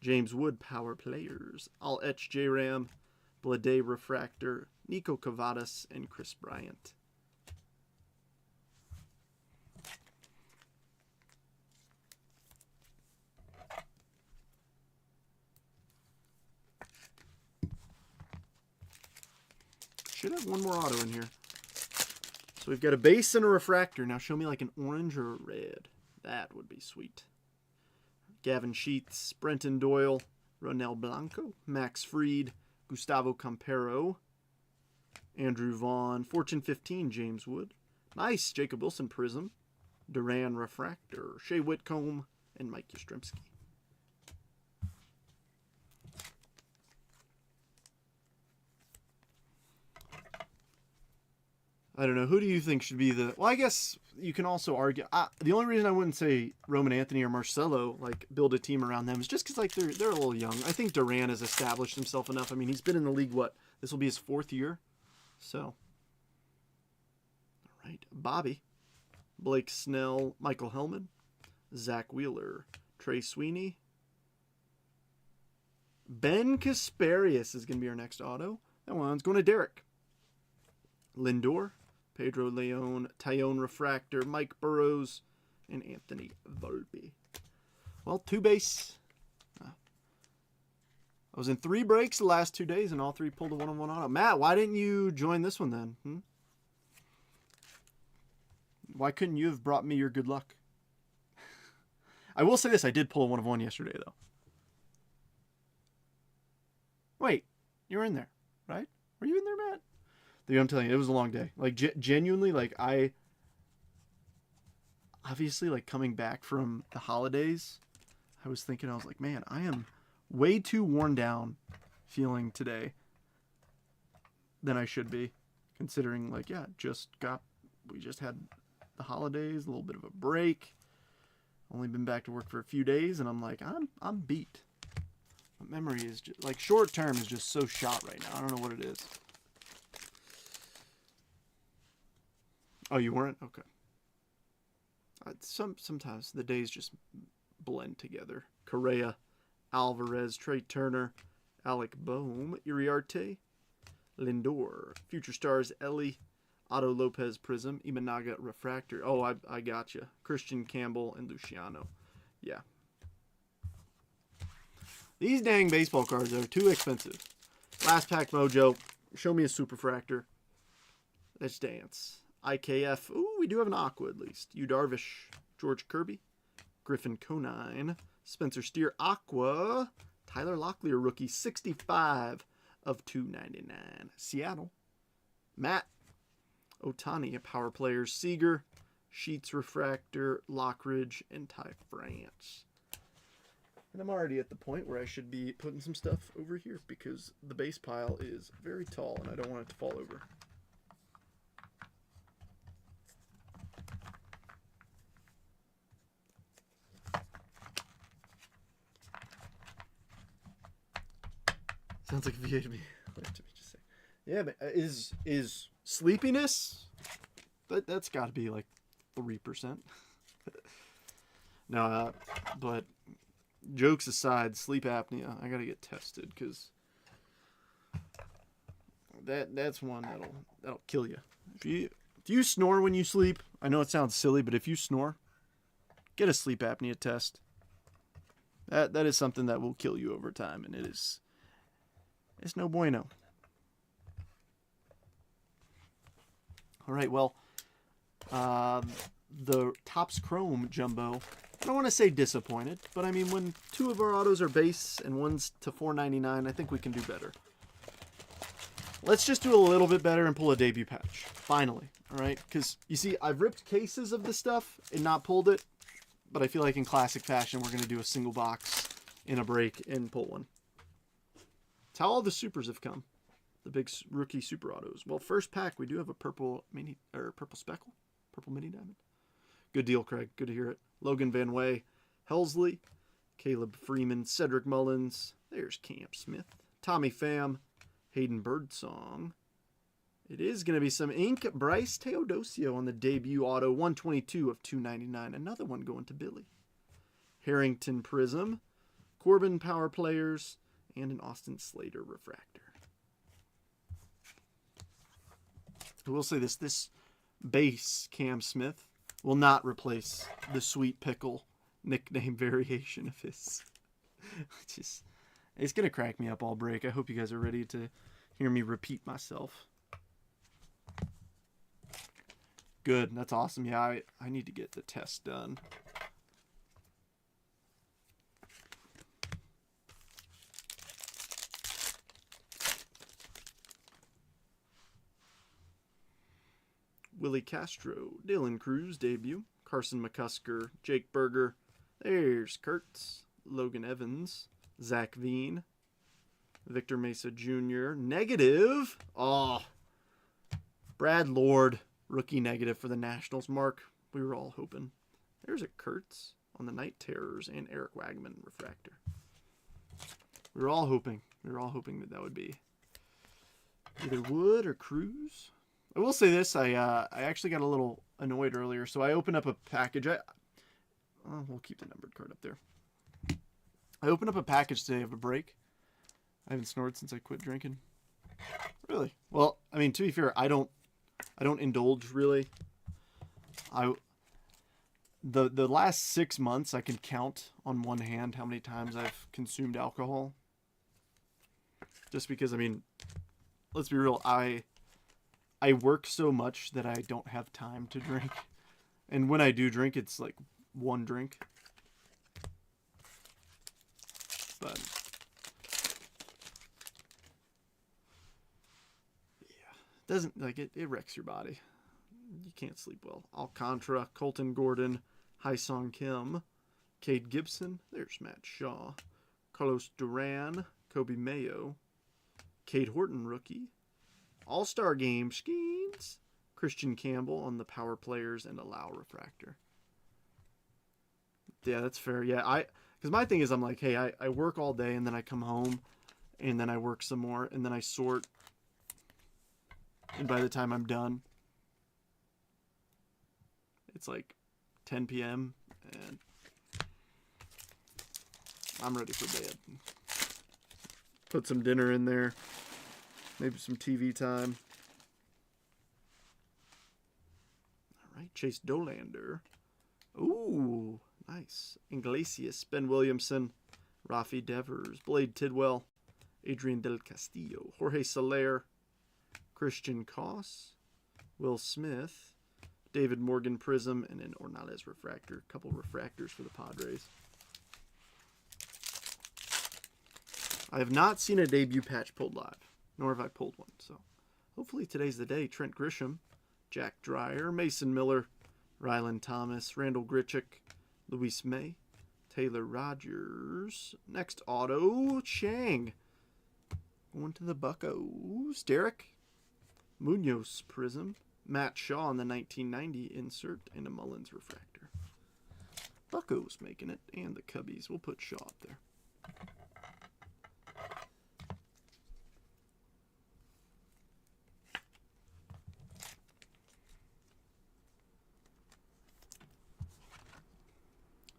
James Wood, Power Players. I'll etch J-Ram. Bleday Refractor. Nico Cavadas, and Chris Bryant. Should have one more auto in here. So we've got a base and a refractor. Now show me like an orange or a red. That would be sweet. Gavin Sheets, Brenton Doyle, Ronel Blanco, Max Fried, Gustavo Campero, Andrew Vaughn, Fortune 15, James Wood. Nice, Jacob Wilson Prism, Duran Refractor, Shea Whitcomb, and Mike Yastrzemski. I don't know. Who do you think should be the... Well, I guess you can also argue... the only reason I wouldn't say Roman Anthony or Marcelo, like, build a team around them is just because, like, they're a little young. I think Duran has established himself enough. I mean, he's been in the league, what? This will be his 4th year? So. All right. Bobby. Blake Snell. Michael Hellman. Zach Wheeler. Trey Sweeney. Ben Kasparius is going to be our next auto. That one's going to Derek. Lindor. Pedro Leon, Tyone Refractor, Mike Burrows, and Anthony Volpe. Well, 2 base. I was in 3 breaks the last 2 days, and all 3 pulled a 1-on-1 auto. Matt, why didn't you join this one then? Why couldn't you have brought me your good luck? I will say this, I did pull a 1-of-1 yesterday, though. Wait, you were in there, right? Were you in there, Matt? Dude, I'm telling you, it was a long day. Like, genuinely, like, obviously, like, coming back from the holidays, I was thinking, I was like, man, I am way too worn down feeling today than I should be, considering, like, yeah, we just had the holidays, a little bit of a break, only been back to work for a few days, and I'm like, I'm beat. My memory is just, like, short term is just so shot right now. I don't know what it is. Oh, you weren't? Okay. Sometimes the days just blend together. Correa, Alvarez, Trey Turner, Alec Boehm, Iriarte, Lindor, Future Stars, Ellie, Otto Lopez Prism, Imanaga Refractor. Oh, I got you. Christian Campbell and Luciano. Yeah. These dang baseball cards are too expensive. Last Pack Mojo. Show me a Superfractor. Let's dance. IKF. Ooh, we do have an Aqua at least. Yu Darvish, George Kirby, Griffin Conine, Spencer Steer Aqua, Tyler Locklear rookie, 65 of 299. Seattle. Matt Otani, Power Players, Seager, Sheets Refractor, Lockridge, and Ty France. And I'm already at the point where I should be putting some stuff over here because the base pile is very tall and I don't want it to fall over. Sounds like VA to me. Let me just say. Yeah, but is sleepiness? That's got to be like 3%. No, but jokes aside, sleep apnea, I gotta get tested because that's one that'll kill you. If you snore when you sleep, I know it sounds silly, but if you snore, get a sleep apnea test. That is something that will kill you over time, and it's no bueno. All right, well, the Topps Chrome Jumbo. I don't want to say disappointed, but I mean, when two of our autos are base and one's to $4.99, I think we can do better. Let's just do a little bit better and pull a debut patch. Finally, all right? Because, you see, I've ripped cases of this stuff and not pulled it, but I feel like in classic fashion, we're going to do a single box in a break and pull one. It's how all the supers have come. The big rookie super autos. Well, first pack, we do have a purple mini, or purple speckle. Purple mini diamond. Good deal, Craig. Good to hear it. Logan Van Way, Helsley, Caleb Freeman, Cedric Mullins. There's Camp Smith. Tommy Pham, Hayden Birdsong. It is going to be some ink. Bryce Teodosio on the debut auto. 122 of 299. Another one going to Billy. Harrington Prism. Corbin Power Players. And an Austin Slater Refractor. I will say this base Cam Smith will not replace the Sweet Pickle nickname variation of his. It's going to crack me up all break. I hope you guys are ready to hear me repeat myself. Good. That's awesome. Yeah, I need to get the test done. Willie Castro, Dylan Cruz debut, Carson McCusker, Jake Berger, there's Kurtz, Logan Evans, Zach Veen, Victor Mesa Jr., negative, Brad Lord, rookie negative for the Nationals. Mark, we were all hoping. There's a Kurtz on the Night Terrors and Eric Wagman refractor. We were all hoping that would be either Wood or Cruz. I will say this, I actually got a little annoyed earlier, so I opened up a package. We'll keep the numbered card up there. I opened up a package today of a break. I haven't snored since I quit drinking. Really? Well, I mean, to be fair, I don't indulge really. The last 6 months I can count on one hand how many times I've consumed alcohol. Just because, I mean, let's be real, I work so much that I don't have time to drink. And when I do drink, it's like one drink. But yeah, it doesn't, like, it wrecks your body. You can't sleep well. Alcantara, Colton Gordon, Hyesung Kim, Cade Gibson, there's Matt Shaw, Carlos Duran, Kobe Mayo, Cade Horton rookie, All-Star Game Skeens, Christian Campbell on the Power Players, and a Lau refractor. Yeah, that's fair. Yeah, because my thing is, I'm like, hey, I work all day and then I come home and then I work some more and then I sort, and by the time I'm done, it's like 10 p.m. and I'm ready for bed. Put some dinner in there. Maybe some TV time. All right, Chase Dolander. Ooh, nice. Iglesias, Ben Williamson, Rafi Devers, Blade Tidwell, Adrian Del Castillo, Jorge Soler, Christian Koss, Will Smith, David Morgan Prism, and an Ornales refractor. A couple refractors for the Padres. I have not seen a debut patch pulled live, nor have I pulled one. So hopefully today's the day. Trent Grisham, Jack Dreyer, Mason Miller, Rylan Thomas, Randall Grichuk, Luis May, Taylor Rogers. Next auto, Chang. Going to the Buccos. Derek Munoz Prism. Matt Shaw in the 1990 insert and a Mullins refractor. Buccos making it, and the Cubbies. We'll put Shaw up there.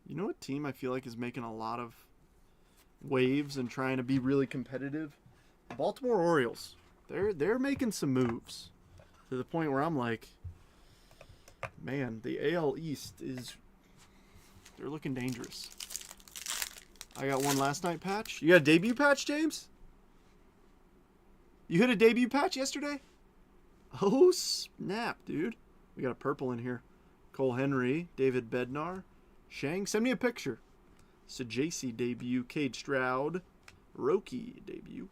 You know what team I feel like is making a lot of waves and trying to be really competitive? The Baltimore Orioles. They're making some moves to the point where I'm like, man, the AL East they're looking dangerous. I got one last night patch. You got a debut patch, James? You hit a debut patch yesterday? Oh, snap, dude. We got a purple in here. Cole Henry, David Bednar, Shang, send me a picture. Sajasi debut, Cade Stroud, Roki debut,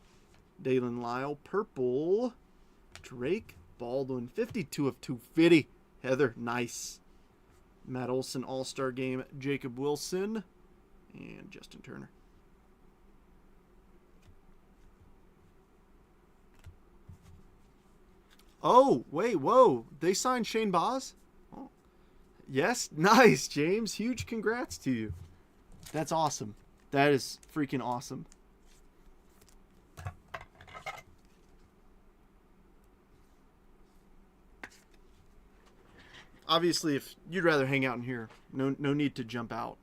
Dalen Lyle, purple, Drake Baldwin, 52 of 250. Heather, nice. Matt Olson, All-Star Game, Jacob Wilson, and Justin Turner. Oh, wait, whoa. They signed Shane Baz? Oh. Yes, nice, James. Huge congrats to you. That's awesome. That is freaking awesome. Obviously, if you'd rather hang out in here, no need to jump out.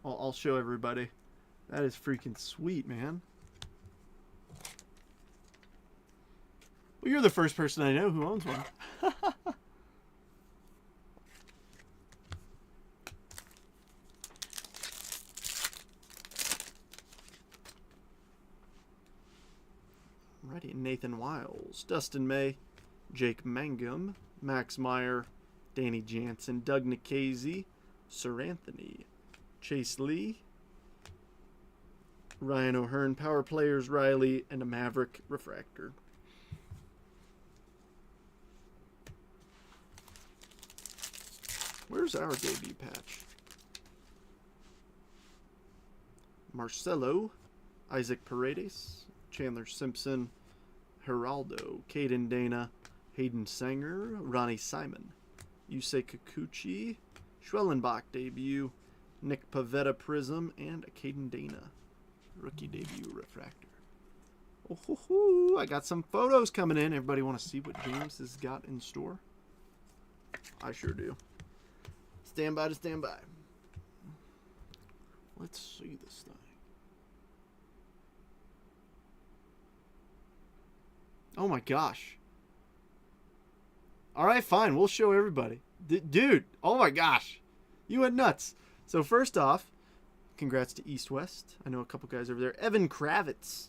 I'll show everybody. That is freaking sweet, man. Well, you're the first person I know who owns one. Alrighty, Nathan Wiles, Dustin May, Jake Mangum, Max Meyer, Danny Jansen, Doug Nikhazy, Sir Anthony, Chase Lee, Ryan O'Hearn, Power Players Riley, and a Maverick refractor. Where's our debut patch? Marcelo, Isaac Paredes, Chandler Simpson, Geraldo, Caden Dana, Hayden Sanger, Ronnie Simon, Yusei Kikuchi, Schwellenbach debut, Nick Pavetta Prism, and a Caden Dana rookie debut refractor. Oh, I got some photos coming in. Everybody want to see what James has got in store? I sure do. Stand by to stand by. Let's see this thing. Oh my gosh. All right, fine. We'll show everybody. Dude, oh my gosh. You went nuts. So first off, congrats to East West. I know a couple guys over there. Evan Kravitz,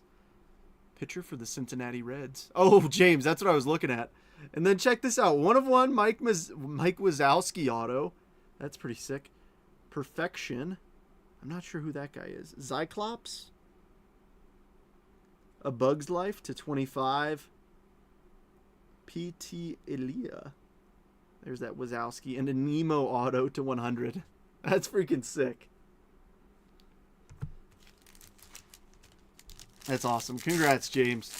pitcher for the Cincinnati Reds. Oh, James, that's what I was looking at. And then check this out. 1/1 Mike Wazowski auto. That's pretty sick. Perfection. I'm not sure who that guy is. Zyclops. A Bug's Life to 25. P.T. Elia. There's that Wazowski. And a Nemo auto to 100. That's freaking sick. That's awesome. Congrats, James.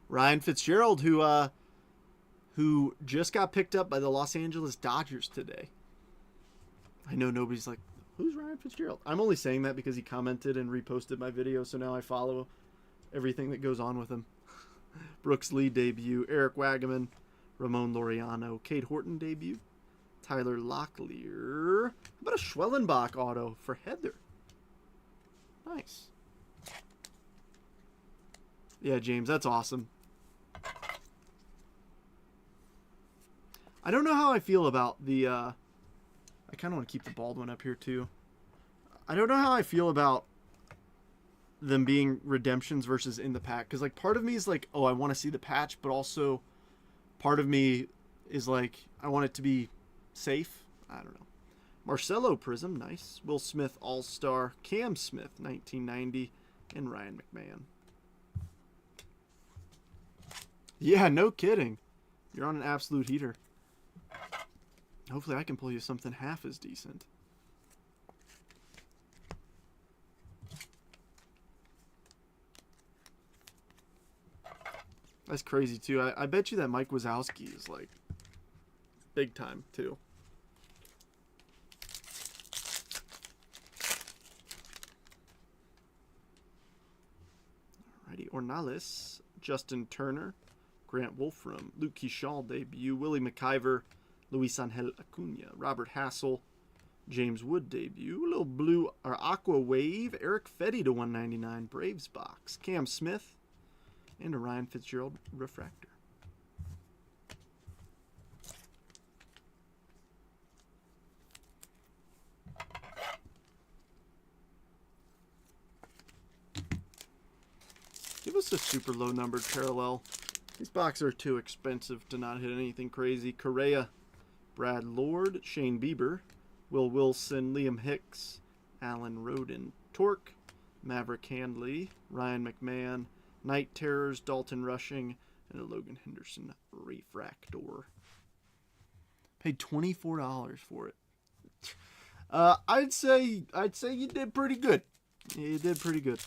Ryan Fitzgerald, who just got picked up by the Los Angeles Dodgers today. I know nobody's like, who's Ryan Fitzgerald? I'm only saying that because he commented and reposted my video, so now I follow everything that goes on with him. Brooks Lee debut, Eric Wagaman, Ramon Laureano, Cade Horton debut, Tyler Locklear. How about a Schwellenbach auto for Heather? Nice. Yeah, James, that's awesome. I don't know how I feel about the... I kind of want to keep the bald one up here, too. I don't know how I feel about them being redemptions versus in the pack. Because, like, part of me is like, oh, I want to see the patch. But also, part of me is like, I want it to be safe. I don't know. Marcelo Prism, nice. Will Smith All-Star. Cam Smith, 1990. And Ryan McMahon. Yeah, no kidding. You're on an absolute heater. Hopefully I can pull you something half as decent. That's crazy, too. I bet you that Mike Wazowski is, like, big time, too. Alrighty, Ornelas, Justin Turner, Grant Wolfram, Luke Keyshaw debut, Willie McIver, Luis Angel Acuna, Robert Hassel, James Wood debut, little blue or aqua wave, Eric Fetty to 199, Braves box, Cam Smith, and a Ryan Fitzgerald refractor. Give us a super low numbered parallel. These boxes are too expensive to not hit anything crazy. Correa, Brad Lord, Shane Bieber, Will Wilson, Liam Hicks, Alan Roden, Torque, Maverick Handley, Ryan McMahon, Night Terrors, Dalton Rushing, and a Logan Henderson refractor. Paid $24 for it. I'd say you did pretty good. You did pretty good.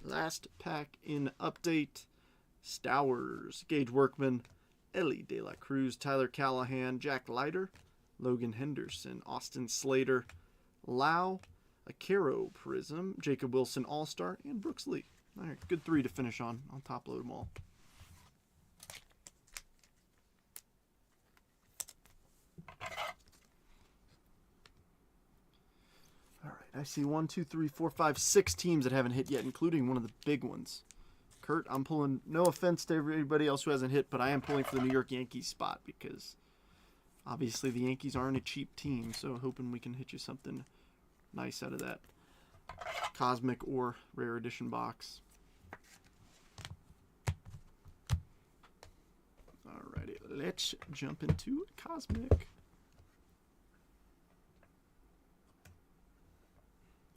Last pack in update. Stowers, Gage Workman, Ellie De La Cruz, Tyler Callahan, Jack Leiter, Logan Henderson, Austin Slater, Lau, Acaro Prism, Jacob Wilson All-Star, and Brooks Lee. All right, good 3 to finish on. I'll top load them all. All right, I see 1, 2, 3, 4, 5, 6 teams that haven't hit yet, including one of the big ones. Kurt, I'm pulling, no offense to everybody else who hasn't hit, but I am pulling for the New York Yankees spot because obviously the Yankees aren't a cheap team, so hoping we can hit you something nice out of that Cosmic or Rare Edition box. Alrighty, let's jump into Cosmic.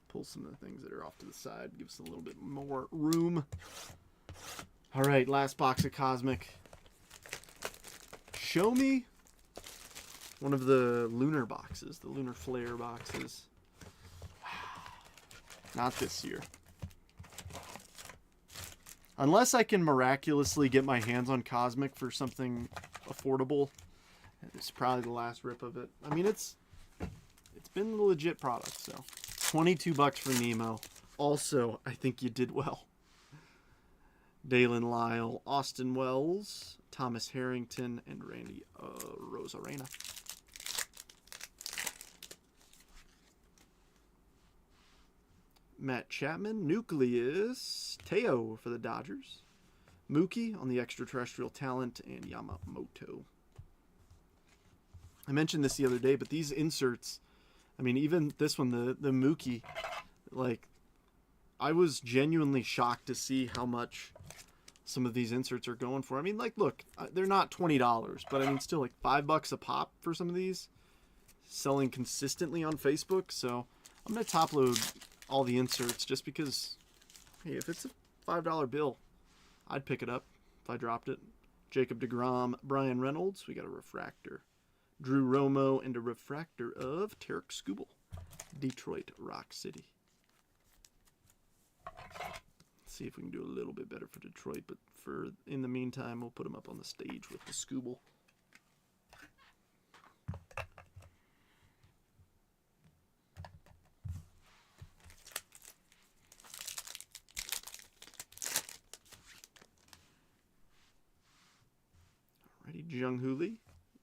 Pull some of the things that are off to the side, give us a little bit more room. Alright, last box of Cosmic. Show me one of the lunar boxes, the lunar flare boxes. Not this year. Unless I can miraculously get my hands on Cosmic for something affordable, it's probably the last rip of it. I mean, it's been a legit product, so. $22 for Nemo. Also, I think you did well. Dalen Lyle, Austin Wells, Thomas Harrington, and Randy Rosarena. Matt Chapman, Nucleus, Teo for the Dodgers, Mookie on the extraterrestrial talent, and Yamamoto. I mentioned this the other day, but these inserts, I mean, even this one, the Mookie, like, I was genuinely shocked to see how much some of these inserts are going for. I mean, like, look, they're not $20, but I mean, still like $5 a pop for some of these, selling consistently on Facebook. So I'm going to top load all the inserts just because, hey, if it's a $5 bill, I'd pick it up if I dropped it. Jacob deGrom, Brian Reynolds, we got a refractor. Drew Romo, and a refractor of Tarek Skubal, Detroit Rock City. Let's see if we can do a little bit better for Detroit, but for in the meantime, we'll put them up on the stage with the Skubal. Alrighty, Jung Hoo Lee,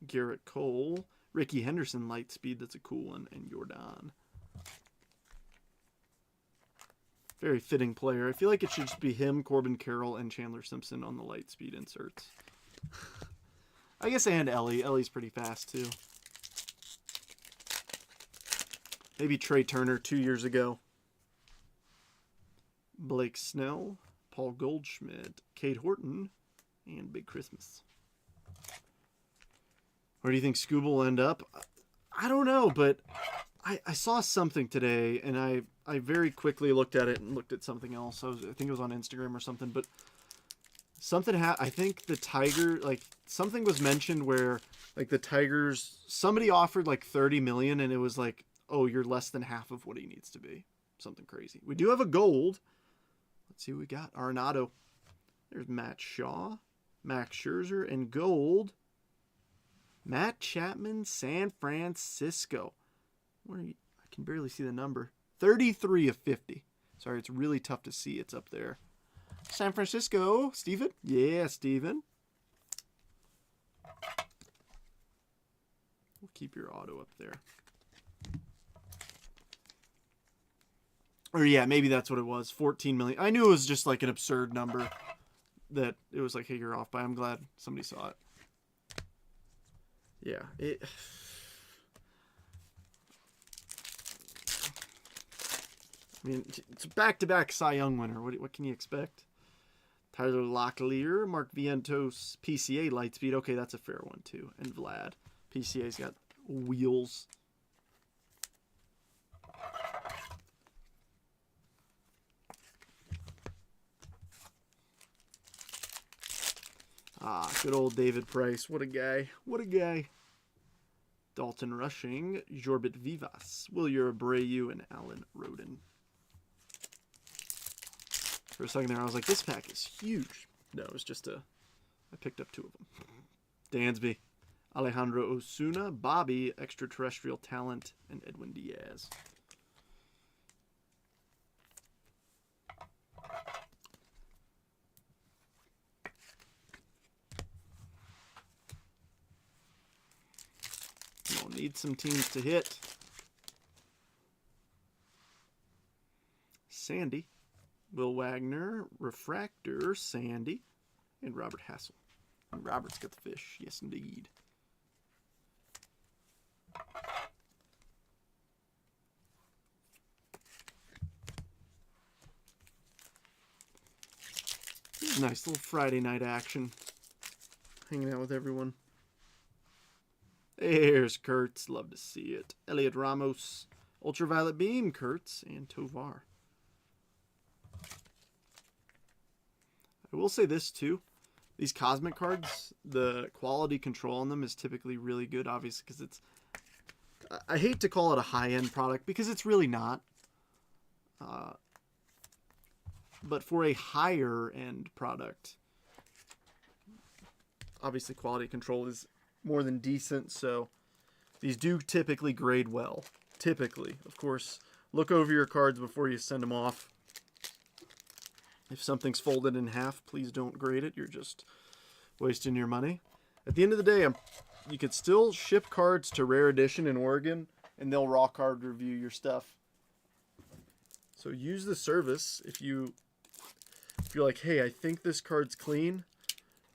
Garrett Cole, Ricky Henderson, light speed. That's a cool one. And Jordan. Very fitting player. I feel like it should just be him, Corbin Carroll, and Chandler Simpson on the light speed inserts. I guess and Ellie. Ellie's pretty fast too. Maybe Trey Turner 2 years ago. Blake Snell, Paul Goldschmidt, Kate Horton, and Big Christmas. Where do you think Scuba will end up? I don't know, but I saw something today, and I very quickly looked at it and looked at something else. I think it was on Instagram or something, but something I think the Tiger, like, something was mentioned where, like, the Tigers, somebody offered like 30 million, and it was like, oh, you're less than half of what he needs to be. Something crazy. We do have a gold. Let's see what we got. Arenado. There's Matt Shaw, Max Scherzer, and gold. Matt Chapman, San Francisco. Where are you? I can barely see the number. 33 of 50. Sorry, it's really tough to see. It's up there. San Francisco. Steven? Yeah, Steven. We'll keep your auto up there. Or yeah, maybe that's what it was. 14 million. I knew it was just like an absurd number that it was like, hey, you're off by. I'm glad somebody saw it. Yeah. I mean, it's a back-to-back Cy Young winner. What can you expect? Tyler Locklear, Mark Vientos, PCA Lightspeed. Okay, that's a fair one too. And Vlad. PCA's got wheels. Ah, good old David Price. What a guy. What a guy. Dalton Rushing, Jorbit Vivas, Wilyer Abreu, and Alan Roden. For a second there, I was like, this pack is huge. No, it was just I picked up 2 of them. Dansby, Alejandro Osuna, Bobby, Extraterrestrial Talent, and Edwin Diaz. We'll need some teams to hit. Sandy, Will Wagner, Refractor, Sandy, and Robert Hassel. And Robert's got the fish. Yes, indeed. Nice little Friday night action. Hanging out with everyone. There's Kurtz. Love to see it. Elliot Ramos, Ultraviolet Beam, Kurtz, and Tovar. I will say this too. These Cosmic cards, the quality control on them is typically really good, obviously, because it's... I hate to call it a high-end product, because it's really not. But for a higher-end product, obviously quality control is more than decent, so these do typically grade well. Typically. Of course, look over your cards before you send them off. If something's folded in half, please don't grade it. You're just wasting your money. At the end of the day, you could still ship cards to Rare Edition in Oregon, and they'll raw card review your stuff. So use the service if you're like, hey, I think this card's clean.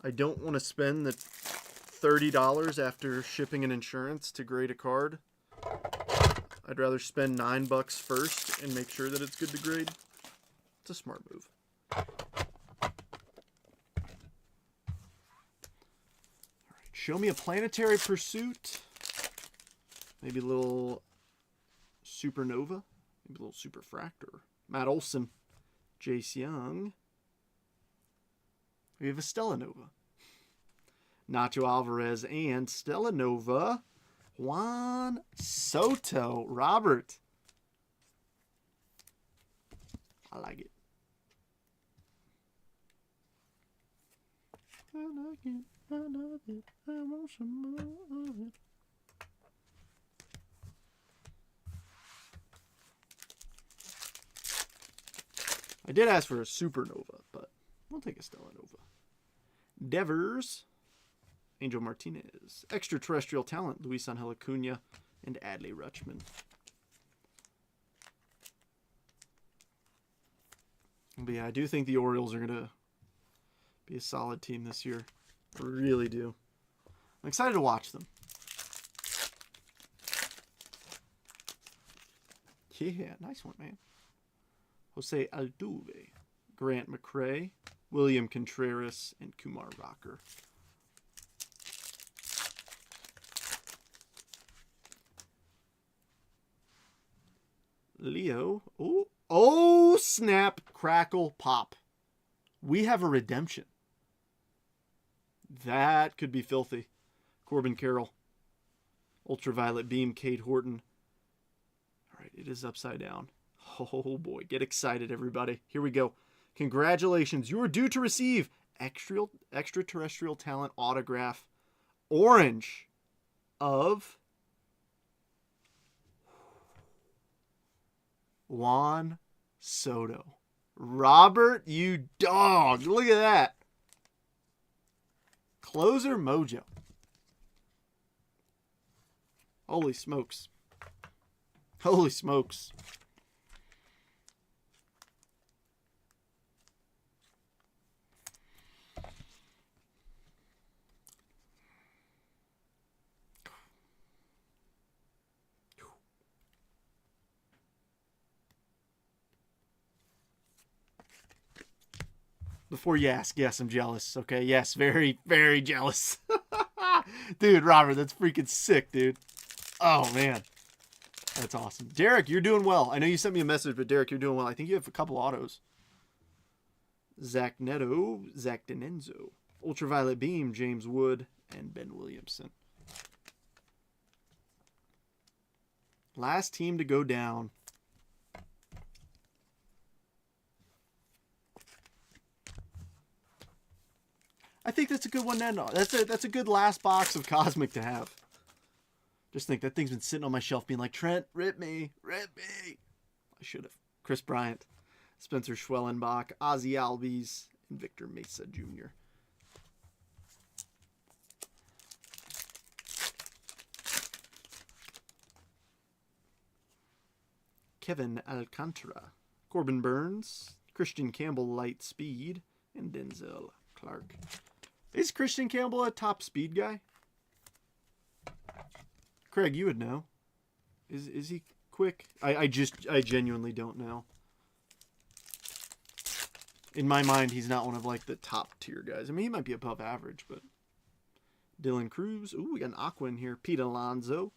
I don't want to spend the $30 after shipping and insurance to grade a card. I'd rather spend $9 first and make sure that it's good to grade. It's a smart move. All right, show me a Planetary Pursuit. Maybe a little Supernova. Maybe a little Superfractor. Matt Olson. Jace Young. We have a Stellanova. Nacho Alvarez and Stellanova. Juan Soto. Robert. I like it. I like it. I love it. I want some more of it. I did ask for a Supernova, but we'll take a Stellanova. Devers Angel Martinez. Extraterrestrial talent, Luis Angel Acuna and Adley Rutschman. But yeah, I do think the Orioles are going to be a solid team this year. I really do. I'm excited to watch them. Yeah, nice one, man. Jose Altuve, Grant McCray, William Contreras, and Kumar Rocker. Leo. Oh, snap, crackle, pop. We have a redemption. That could be filthy. Corbin Carroll. Ultraviolet Beam, Cade Horton. All right, it is upside down. Oh boy, get excited, everybody. Here we go. Congratulations. You are due to receive extraterrestrial talent autograph orange of Juan Soto. Robert, you dog. Look at that. Closer mojo. Holy smokes. Holy smokes. Before you ask, yes, I'm jealous. Okay, yes, very, very jealous. Dude, Robert, that's freaking sick, dude. Oh, man. That's awesome. Derek, you're doing well. I know you sent me a message, but Derek, you're doing well. I think you have a couple autos. Zach Neto, Zach Denenzo, Ultraviolet Beam, James Wood, and Ben Williamson. Last team to go down. I think that's a good one to end on. That's a good last box of Cosmic to have. Just think that thing's been sitting on my shelf being like, Trent, rip me, rip me. I should have. Chris Bryant, Spencer Schwellenbach, Ozzy Albies, and Victor Mesa Jr. Kevin Alcantara, Corbin Burns, Christian Campbell Light Speed, and Denzel Clark. Is Christian Campbell a top speed guy? Craig, you would know. Is he quick? I genuinely don't know. In my mind, he's not one of like the top tier guys. I mean, he might be above average, but Dylan Cruz. Ooh, we got an Aqua in here. Pete Alonso,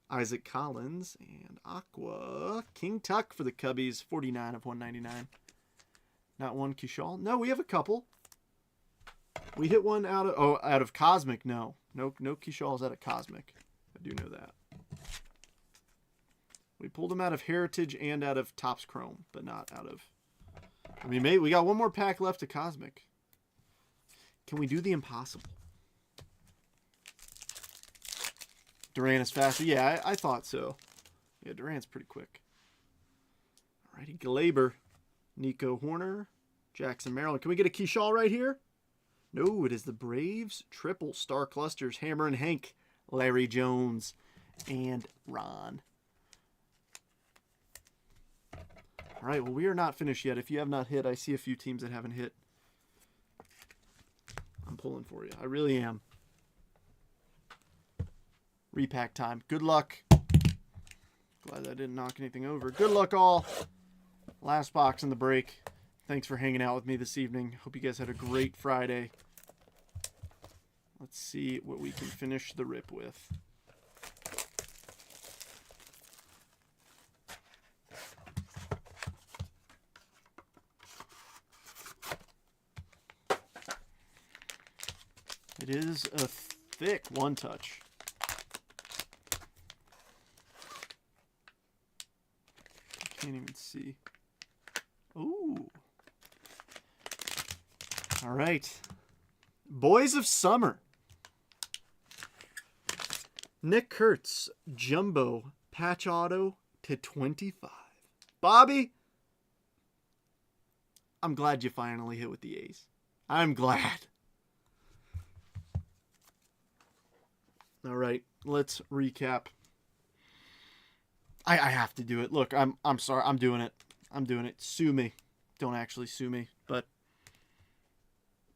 Isaac Collins, and Aqua. King Tuck for the Cubbies. 49 of 199. Not one Kishal. No, we have a couple. We hit one out of Cosmic. No Kishals out of Cosmic. I do know that. We pulled them out of Heritage and out of Topps Chrome, but not out of... I mean, maybe we got one more pack left of Cosmic. Can we do the impossible? Duran is faster. Yeah, I thought so. Yeah, Duran's pretty quick. Alrighty, Glaber, Nico Horner, Jackson Maryland. Can we get a Kishal right here? No, it is the Braves triple star clusters. Hammer and Hank, Larry Jones, and Ron. All right, well, we are not finished yet. If you have not hit, I see a few teams that haven't hit. I'm pulling for you. I really am. Repack time. Good luck. Glad I didn't knock anything over. Good luck, all. Last box in the break. Thanks for hanging out with me this evening. Hope you guys had a great Friday. Let's see what we can finish the rip with. It is a thick one touch. Can't even see. Ooh. All right. Boys of Summer. Nick Kurtz, Jumbo, patch auto /25. Bobby, I'm glad you finally hit with the A's. I'm glad. All right, let's recap. I have to do it. Look, I'm sorry. I'm doing it. I'm doing it. Sue me. Don't actually sue me, but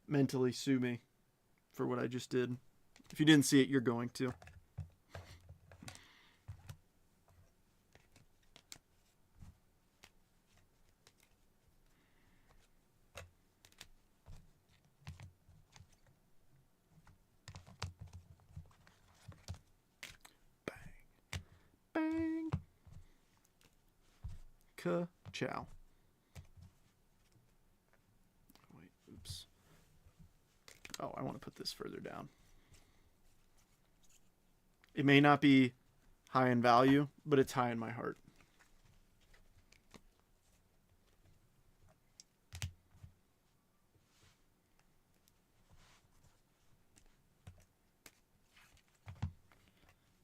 mentally sue me for what I just did. If you didn't see it, you're going to. Bang. Ka-chow. Wait, oops. Oh, I want to put this further down. It may not be high in value, but it's high in my heart.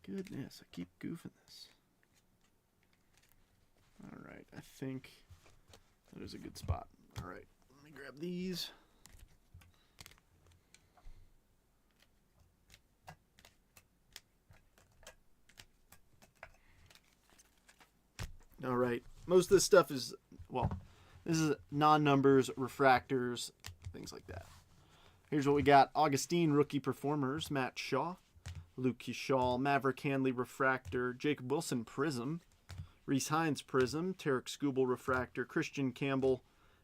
Goodness, I keep goofing this. All right, I think that is a good spot. All right, let me grab these. All right, most of this stuff is, well, this is non-numbers, refractors, things like that. Here's what we got. Augustine, rookie performers. Matt Shaw. Luke Shaw, Maverick Hanley, refractor. Jacob Wilson, prism. Reese Hines, prism. Tarek Skubal, refractor. Christian Campbell,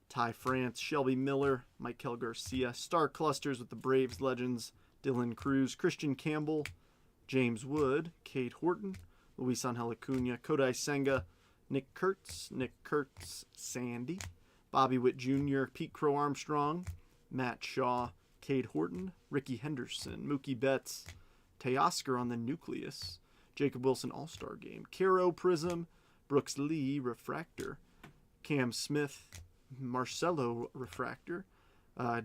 Ty France. Shelby Miller, Michael Garcia. Star clusters with the Braves legends. Dylan Cruz, Christian Campbell, James Wood, Kate Horton, Luis Angel Acuna, Kodai Senga, Nick Kurtz, Sandy, Bobby Witt Jr., Pete Crow Armstrong, Matt Shaw, Cade Horton, Ricky Henderson, Mookie Betts, Teoscar on the Nucleus, Jacob Wilson All-Star Game, Caro Prism, Brooks Lee Refractor, Cam Smith, Marcelo Refractor,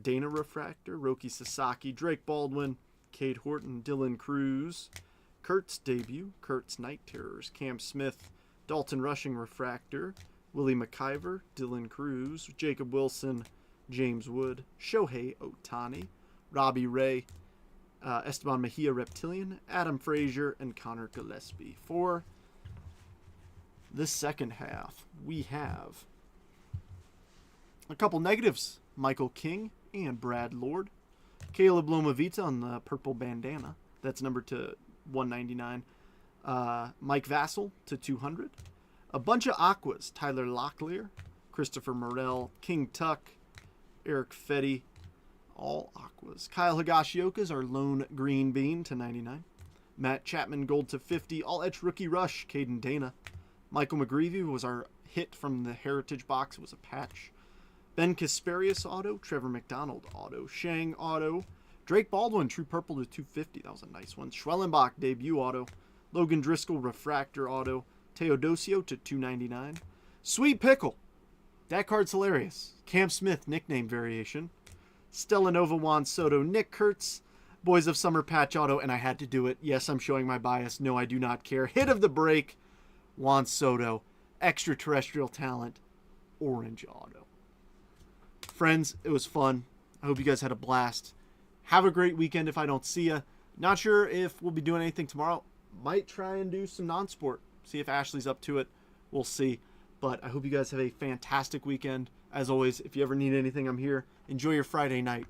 Dana Refractor, Roki Sasaki, Drake Baldwin, Cade Horton, Dylan Cruz, Kurtz debut, Kurtz Night Terrors, Cam Smith, Dalton Rushing Refractor, Willie McIver, Dylan Cruz, Jacob Wilson, James Wood, Shohei Ohtani, Robbie Ray, Esteban Mejia Reptilian, Adam Frazier, and Connor Gillespie. For this second half, we have a couple negatives. Michael King and Brad Lord. Caleb Lomavita on the purple bandana. That's numbered to 199. Mike Vassell to 200. A bunch of Aquas. Tyler Locklear, Christopher Morel, King Tuck, Eric Fetty. All Aquas. Kyle Higashioka's our lone green bean to 99. Matt Chapman gold to 50. All etched rookie rush. Caden Dana. Michael McGreevy was our hit from the Heritage box. It was a patch. Ben Kasperius auto. Trevor McDonald auto. Shang auto. Drake Baldwin true purple to 250. That was a nice one. Schwellenbach debut auto. Logan Driscoll refractor auto. Teodosio to 299. Sweet Pickle. That card's hilarious. Cam Smith nickname variation. Stellanova Juan Soto. Nick Kurtz. Boys of Summer patch auto. And I had to do it. Yes, I'm showing my bias. No, I do not care. Hit of the break. Juan Soto. Extraterrestrial talent. Orange auto. Friends, it was fun. I hope you guys had a blast. Have a great weekend if I don't see you. Not sure if we'll be doing anything tomorrow. Might try and do some non-sport. See if Ashley's up to it. We'll see. But I hope you guys have a fantastic weekend. As always, if you ever need anything, I'm here. Enjoy your Friday night.